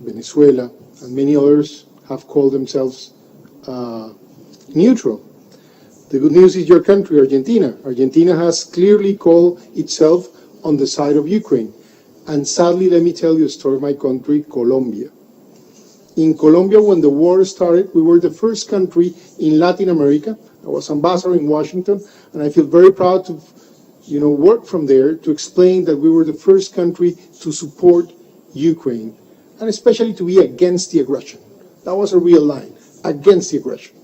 Venezuela, and many others have called themselves neutral. The good news is your country, Argentina. Argentina has clearly called itself on the side of Ukraine. And sadly, let me tell you a story of my country, Colombia. In Colombia, when the war started, we were the first country in Latin America. I was ambassador in Washington, and I feel very proud to, work from there to explain that we were the first country to support Ukraine, and especially to be against the aggression. That was a real line, against the aggression.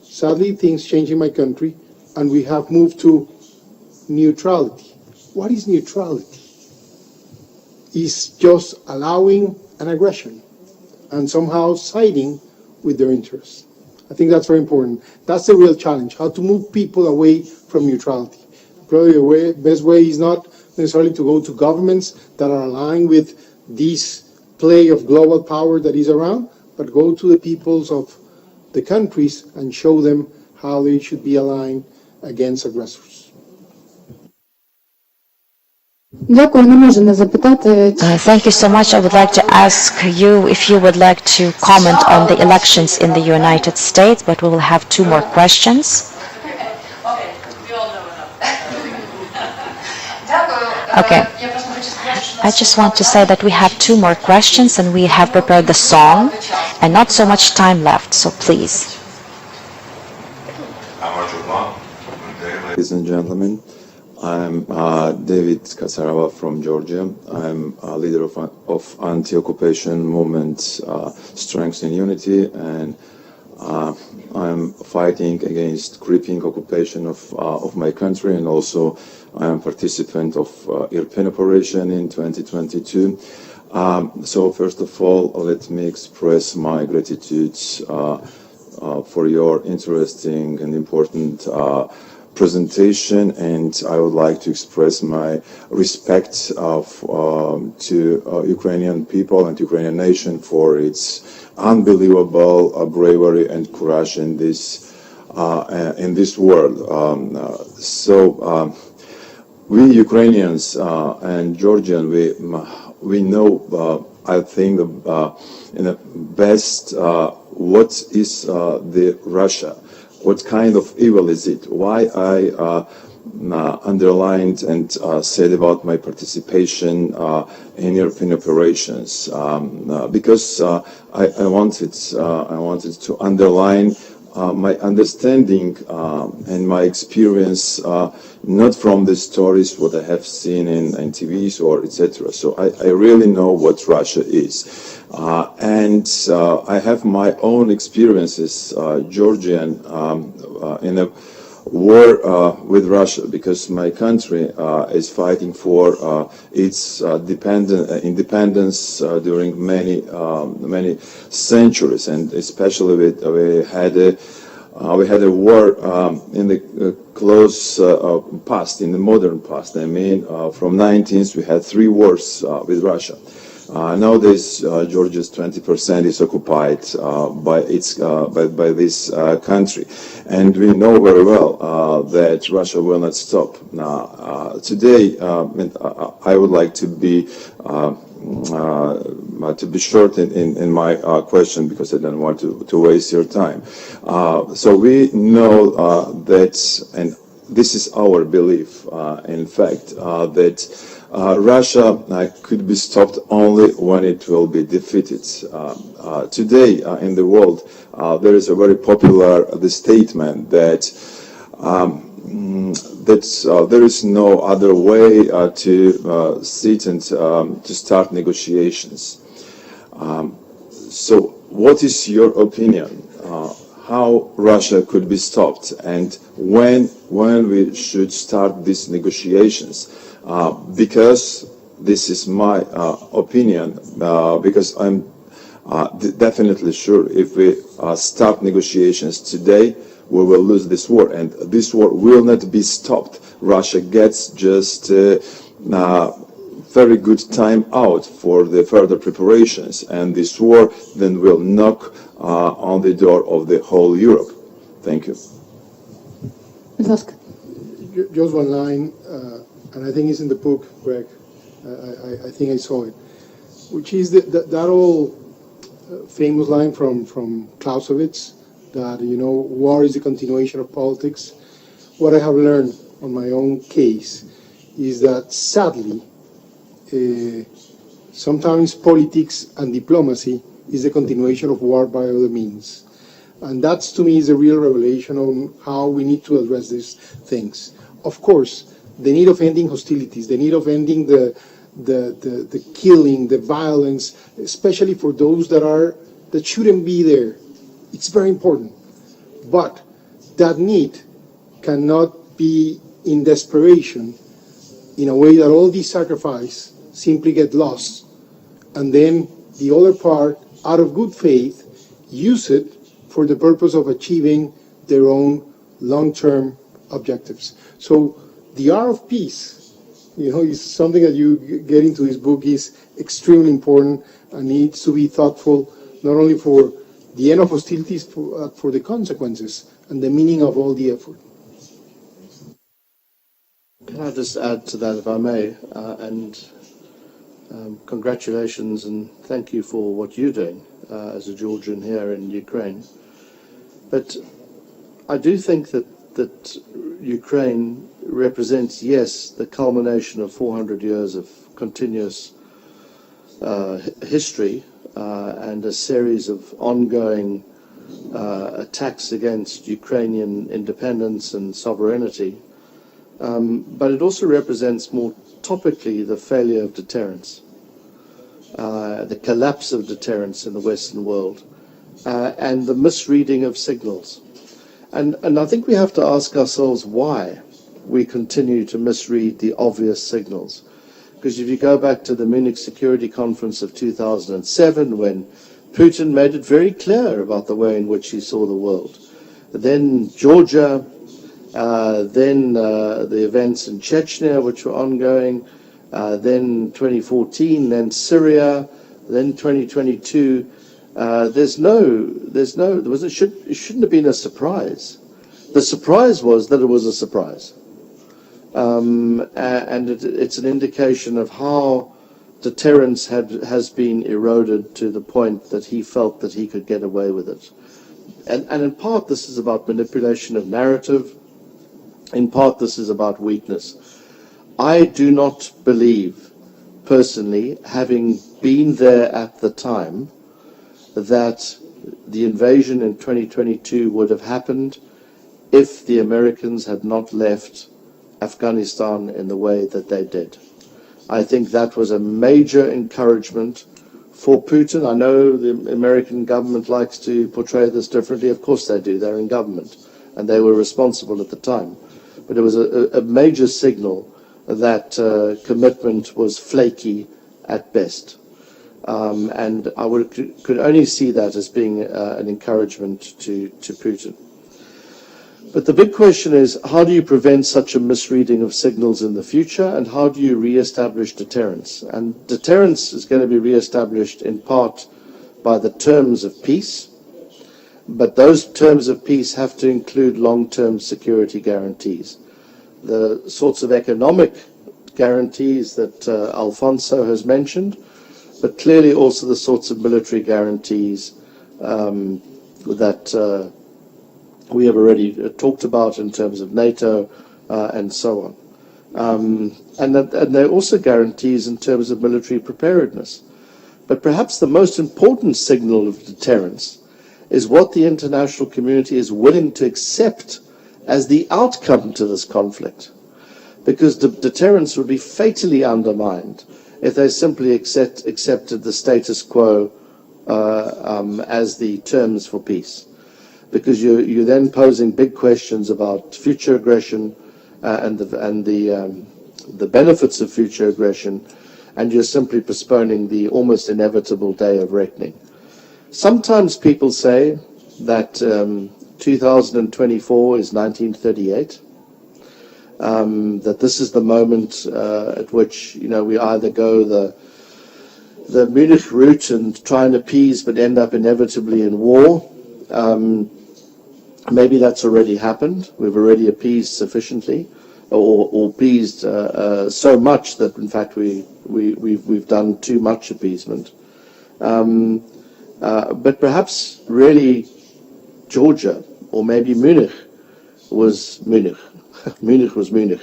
Sadly, things change in my country, and we have moved to neutrality. What is neutrality? It's just allowing an aggression and somehow siding with their interests. I think that's very important. That's the real challenge, how to move people away from neutrality. Probably the best way is not necessarily to go to governments that are aligned with this play of global power that is around, but go to the peoples of the countries and show them how they should be aligned against aggressors. Thank you so much. I would like to ask you if you would like to comment on the elections in the United States, but we will have two more questions. Okay. I just want to say that we have two more questions and we have prepared the song and not so much time left, so please. Ladies and gentlemen, I'm David Kasarava from Georgia. I'm a leader of anti-occupation movement Strength in Unity, and I'm fighting against creeping occupation of my country, and also I am participant of European operation in 2022. So first of all, let me express my gratitude for your interesting and important presentation, and I would like to express my respect to Ukrainian people and Ukrainian nation for its unbelievable bravery and courage in this world. We Ukrainians and Georgians, we know, I think, in the best what is the Russia. What kind of evil is it? Why I underlined and said about my participation in European operations? Because I wanted to underline my understanding and my experience, not from the stories what I have seen in TVs or etc. So I really know what Russia is. And I have my own experiences, Georgian, in a war with Russia, because my country is fighting for its independence during many centuries, and especially we had a war in the close past, in the modern past. I mean, from 19th we had 3 wars with Russia. Nowadays, Georgia's 20% is occupied by this country, and we know very well that Russia will not stop. Now, today, I would like to be short in my question because I don't want to waste your time. So we know that, and this is our belief, in fact, that Russia could be stopped only when it will be defeated. Today in the world, there is a very popular statement that there is no other way to sit and to start negotiations. So what is your opinion? How Russia could be stopped, and when we should start these negotiations? Because this is my opinion, because I'm definitely sure if we start negotiations today, we will lose this war, and this war will not be stopped. Russia gets just very good time out for the further preparations, and this war then will knock on the door of the whole Europe. Thank you. Just one line, and I think it's in the book, Greg. I think I saw it, which is that old famous line from Clausewitz that, you know, war is a continuation of politics. What I have learned on my own case is that sadly, sometimes politics and diplomacy is a continuation of war by other means. And that's, to me, is a real revelation on how we need to address these things. Of course, the need of ending hostilities, the need of ending the killing, the violence, especially for those that shouldn't be there. It's very important. But that need cannot be in desperation in a way that all these sacrifice simply get lost. And then the other part, out of good faith, use it for the purpose of achieving their own long-term objectives. So the art of peace, you know, is something that you get into this book is extremely important and needs to be thoughtful, not only for the end of hostilities, for the consequences and the meaning of all the effort. Can I just add to that, if I may, congratulations and thank you for what you're doing as a Georgian here in Ukraine. But I do think that Ukraine represents, yes, the culmination of 400 years of continuous history and a series of ongoing attacks against Ukrainian independence and sovereignty. But it also represents more topically the failure of deterrence, the collapse of deterrence in the Western world, and the misreading of signals. And I think we have to ask ourselves why we continue to misread the obvious signals. Because if you go back to the Munich Security Conference of 2007, when Putin made it very clear about the way in which he saw the world, then Georgia, then the events in Chechnya, which were ongoing, then 2014, then Syria, then 2022. It shouldn't have been a surprise. The surprise was that it was a surprise. And it's an indication of how deterrence has been eroded to the point that he felt that he could get away with it. And in part this is about manipulation of narrative. In part this is about weakness. I do not believe, personally, having been there at the time, that the invasion in 2022 would have happened if the Americans had not left Afghanistan in the way that they did. I think that was a major encouragement for Putin. I know the American government likes to portray this differently. Of course they do. They're in government, and they were responsible at the time. But it was a major signal that commitment was flaky at best. And I could only see that as being an encouragement to Putin. But the big question is, how do you prevent such a misreading of signals in the future, and how do you re-establish deterrence? And deterrence is going to be re-established in part by the terms of peace, but those terms of peace have to include long-term security guarantees. The sorts of economic guarantees that Alfonso has mentioned, but clearly also the sorts of military guarantees that we have already talked about in terms of NATO and so on. And there are also guarantees in terms of military preparedness. But perhaps the most important signal of deterrence is what the international community is willing to accept as the outcome to this conflict. Because deterrence would be fatally undermined if they simply accepted the status quo as the terms for peace. Because you're then posing big questions about future aggression and the benefits of future aggression, and you're simply postponing the almost inevitable day of reckoning. Sometimes people say that 2024 is 1938, that this is the moment at which we either go the Munich route and try and appease but end up inevitably in war. Maybe that's already happened. We've already appeased sufficiently, or appeased so much that in fact we've done too much appeasement. But perhaps really Georgia, or maybe Munich was Munich. Munich was Munich,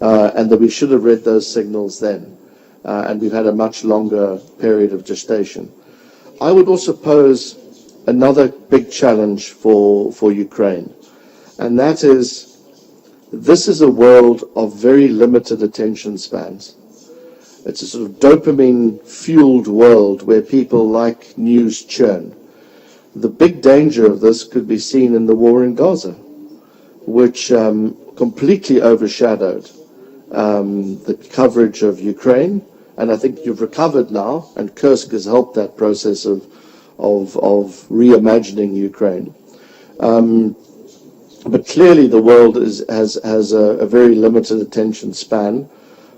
and that we should have read those signals then, and we've had a much longer period of gestation. I would also pose another big challenge for Ukraine, and that is, this is a world of very limited attention spans. It's a sort of dopamine-fueled world where people like news churn. The big danger of this could be seen in the war in Gaza, which completely overshadowed the coverage of Ukraine, and I think you've recovered now, and Kursk has helped that process of reimagining Ukraine. But clearly the world has a very limited attention span,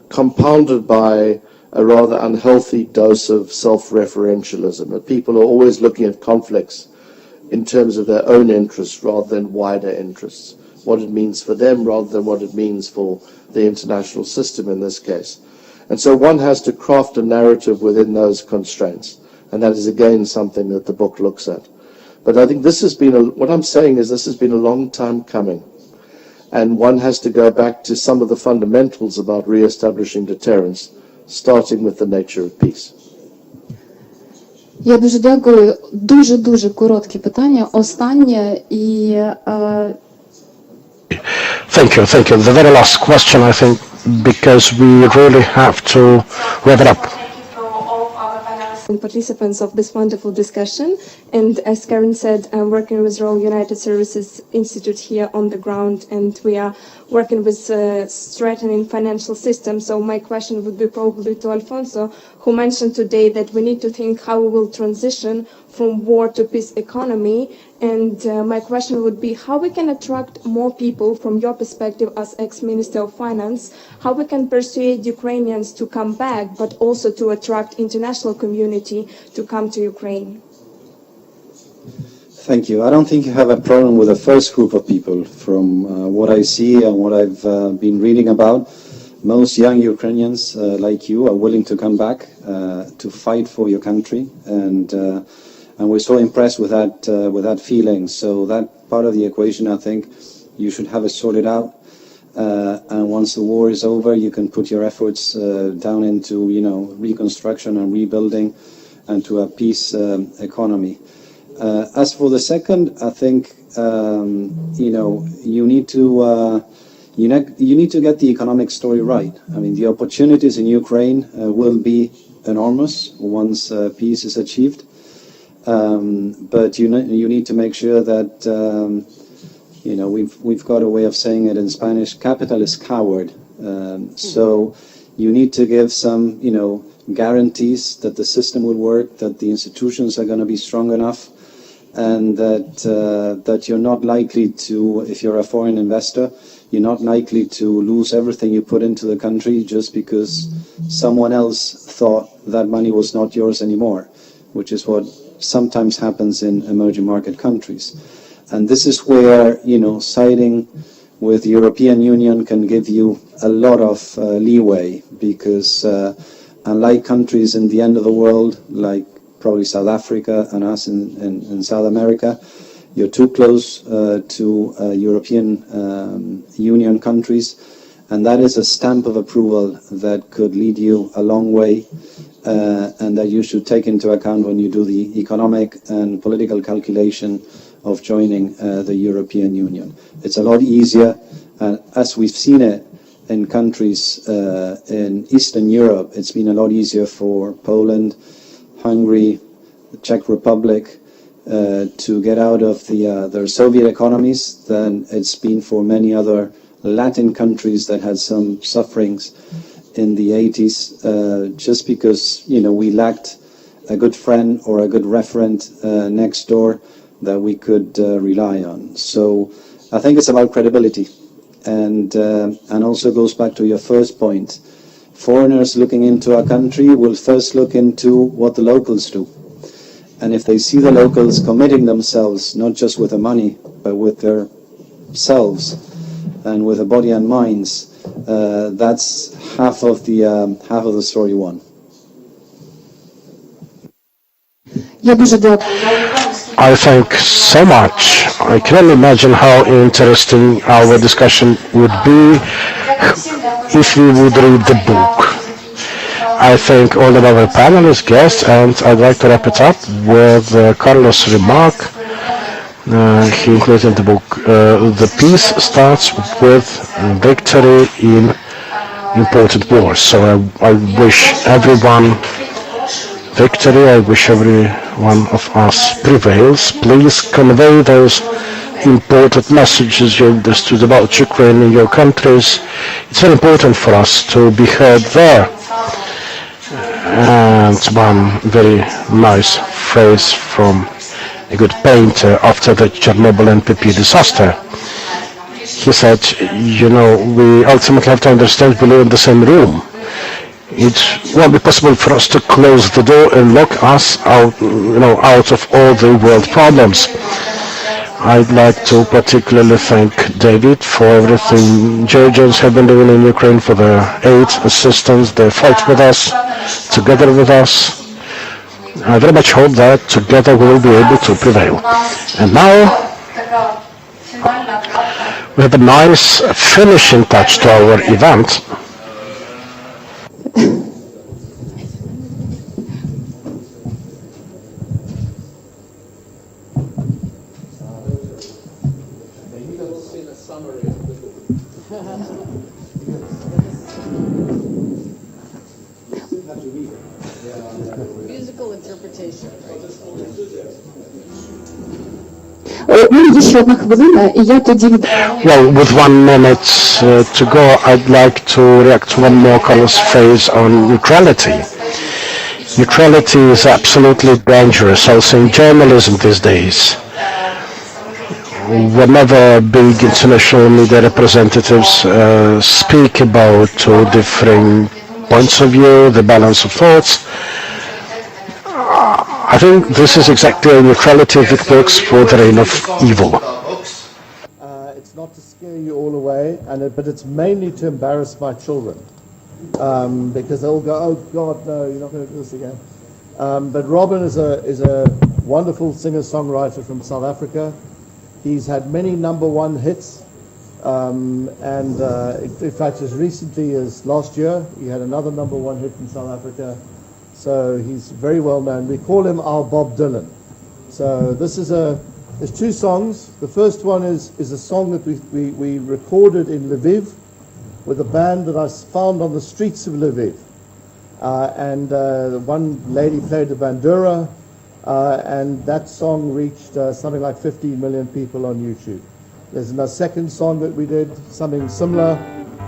compounded by a rather unhealthy dose of self-referentialism. That people are always looking at conflicts in terms of their own interests rather than wider interests, what it means for them rather than what it means for the international system in this case. And so one has to craft a narrative within those constraints. And that is, again, something that the book looks at. But I think this has been, what I'm saying is this has been a long time coming. And one has to go back to some of the fundamentals about re-establishing deterrence, starting with the nature of peace. Я дуже дякую. Дуже короткі питання. Останнє і... Thank you. The very last question, I think, because we really have to wrap it up. And participants of this wonderful discussion. And as Karin said, I'm working with Royal United Services Institute here on the ground, and we are working with strengthening financial systems. So my question would be probably to Alfonso, who mentioned today that we need to think how we will transition from war to peace economy. And my question would be how we can attract more people from your perspective as ex-Minister of Finance, how we can persuade Ukrainians to come back, but also to attract international community to come to Ukraine. Thank you. I don't think you have a problem with the first group of people. From what I see and what I've been reading about, most young Ukrainians like you are willing to come back to fight for your country, and we're so impressed with that feeling. So that part of the equation, I think, you should have it sorted out. And once the war is over, you can put your efforts down into reconstruction and rebuilding, and to a peace economy. As for the second, I think you need to get the economic story right. I mean, the opportunities in Ukraine will be enormous once peace is achieved. But you need to make sure that we've got a way of saying it in Spanish: capital is coward. So you need to give some guarantees that the system will work, that the institutions are going to be strong enough, and that you're not likely to, if you're a foreign investor, you're not likely to lose everything you put into the country just because someone else thought that money was not yours anymore, which is what sometimes happens in emerging market countries. And this is where, siding with the European Union can give you a lot of leeway, because unlike countries in the end of the world, like probably South Africa and us in South America, you're too close to European Union countries, and that is a stamp of approval that could lead you a long way, and that you should take into account when you do the economic and political calculation of joining the European Union. It's a lot easier, as we've seen it in countries in Eastern Europe. It's been a lot easier for Poland, Hungary, the Czech Republic to get out of their Soviet economies than it's been for many other Latin countries that had some sufferings in the 80s, just because we lacked a good friend or a good referent next door that we could rely on. So I think it's about credibility, and also goes back to your first point. Foreigners looking into our country will first look into what the locals do. And if they see the locals committing themselves, not just with the money, but with their selves and with the body and minds, that's half of the story won. I thank so much. I can only imagine how interesting our discussion would be if we would read the book. I thank all of our panelists, guests, and I'd like to wrap it up with Carlos' remark. He includes in the book, the peace starts with victory in important wars. So I wish everyone victory. I wish every one of us prevails. Please convey those important messages you understood about Ukraine in your countries. It's very important for us to be heard there. And one very nice phrase from a good painter after the Chernobyl MKIP disaster. He said, we ultimately have to understand we live in the same room. It won't be possible for us to close the door and lock us out, out of all the world problems. I'd like to particularly thank David for everything Georgians have been doing in Ukraine, for their aid, assistance, their fight with us, together with us. I very much hope that together we will be able to prevail. And now we have a nice finishing touch to our event. Musical interpretation. Well, with 1 minute to go, I'd like to react to one more Carlos' phrase on neutrality. Neutrality is absolutely dangerous, also in journalism these days. Whenever big international media representatives speak about two different points of view, the balance of thoughts, I think this is exactly a neutrality that works for the reign of evil. It's not to scare you all away, but it's mainly to embarrass my children, because they'll go, "Oh God, no, you're not going to do this again." But Robin is a wonderful singer-songwriter from South Africa. He's had many #1 hits, and in fact, as recently as last year, he had another #1 hit in South Africa. So he's very well known. We call him our Bob Dylan. So there's 2 songs. The first one is a song that we recorded in Lviv with a band that I found on the streets of Lviv. And one lady played the bandura, and that song reached something like 15 million people on YouTube. There's a second song that we did, something similar,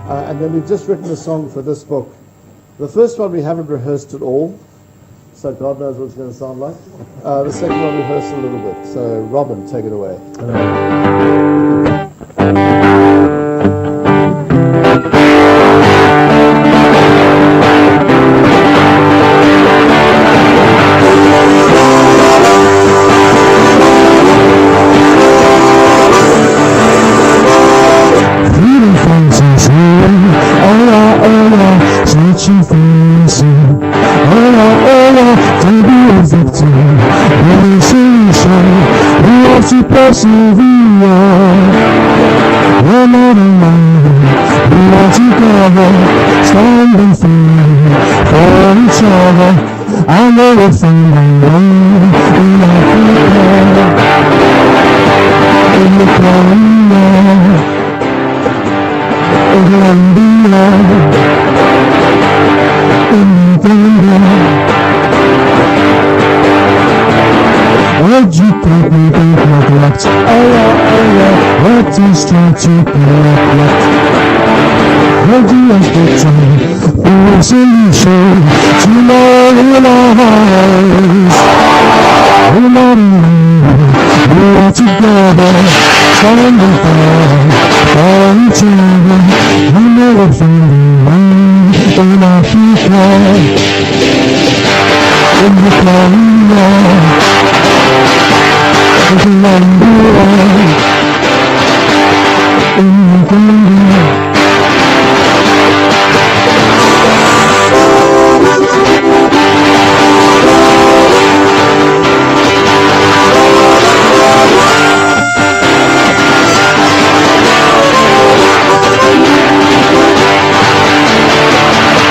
and then we've just written a song for this book. The first one we haven't rehearsed at all, so God knows what it's going to sound like. The second one rehearsed a little bit. So Robin, take it away. Searching for answer, to be a victim, no solution, we have to persevere. We're not alone, we are together, standing firm for each other. I know we'll find a way in Africa, in the Colombia, in Colombia. Would you take me to neglect? What is trying to neglect? Would you like to try the solution to my lives? We're not alone, we are together, standing firm for each other. We never find a way in Africa, in the Colombia, in Colombia, in Colombia.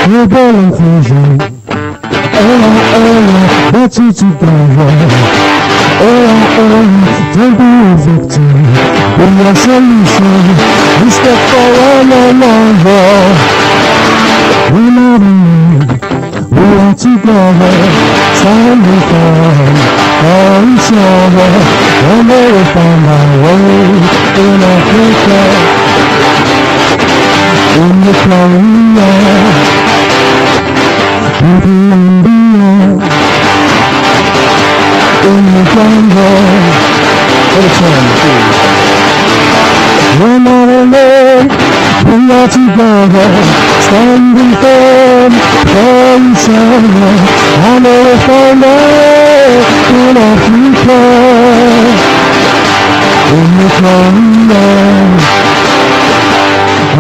Global inclusion, better together. Don't be a victim, be a solution. Respect for one another. We're not alone, we are together, standing firm for each other. And they will find our way in Africa, in the Colombia. In Colombia, in Uganda, what a time, please. We're not alone, we are together, standing firm for each other. I know we'll find out in Africa, in Uganda,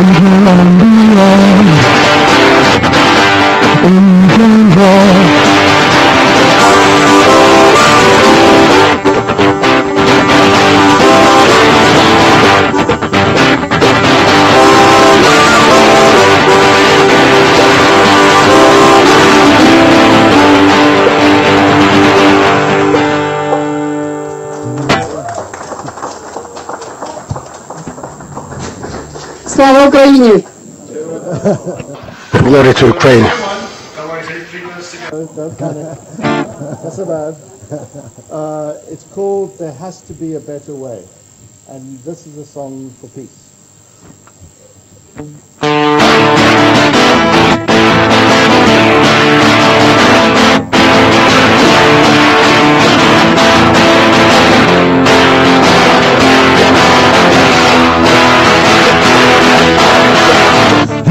in Colombia. In Denver. Слава Україні! Glory to Ukraine. Don't panic. That's about. It's called "There Has to Be a Better Way," and this is a song for peace.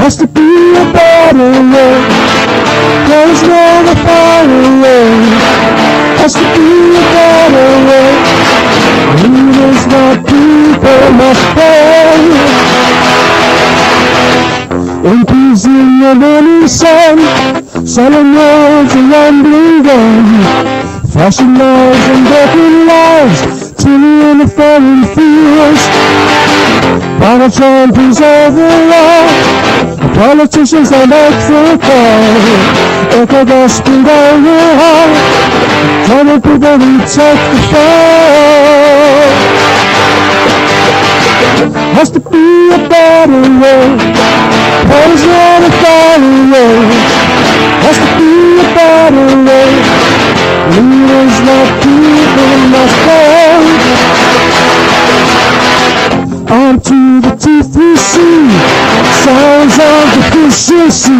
Has to be a better way. There's never far away. Has to be a better way. Leaders, not people, must pay. Imposing the morning sun, selling words and rambling gun, flashing lies and broken lies, tilling the foreign fields. While Trump is overall, the politicians are make for a call. Echo gospel down the hall, telling people to take the fall. Has to be a better way. There's not a far away. Has to be a better way. Leaders, not people, must fall. Armed to the teeth we see signs of the Sissy.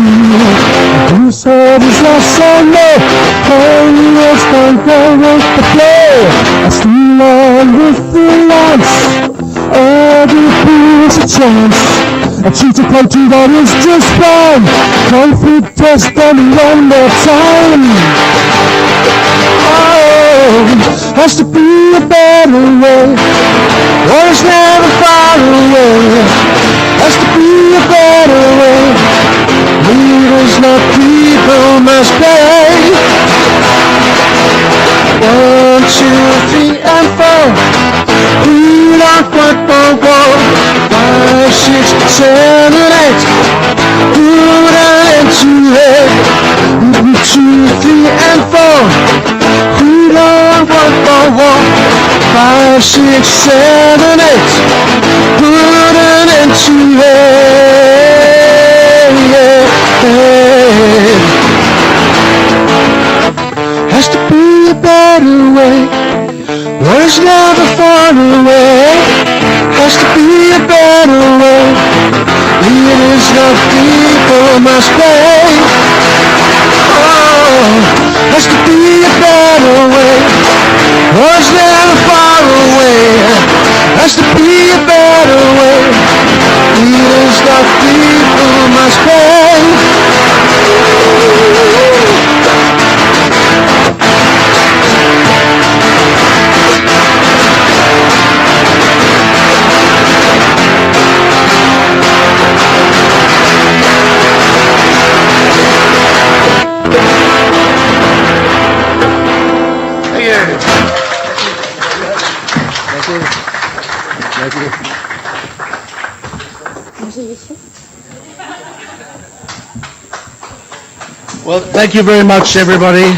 Whose heart is lost so low? Holy was gone with the flow. I still on with the lights. Every fool's a chance. A cheater country that is just fine. Conflict test only one more time. Oh, has to be a better way. War is never far away. Has to be a better way. Leaders, not people, must pay. 1, 2, 3, and 4. We don't want for war. 5, 6, 7, 8. Put an end to it. 1, 2, 3, and 4. We don't want for war. 5, 6, 7, 8. Put an end to it. Has to be a better way. War's never far away. Has to be a better way. Leaders, not people, must pay. Oh, has to be a better way. War's never far away. Has to be a better way. Leaders, not people, must pay. Well, thank you very much, everybody.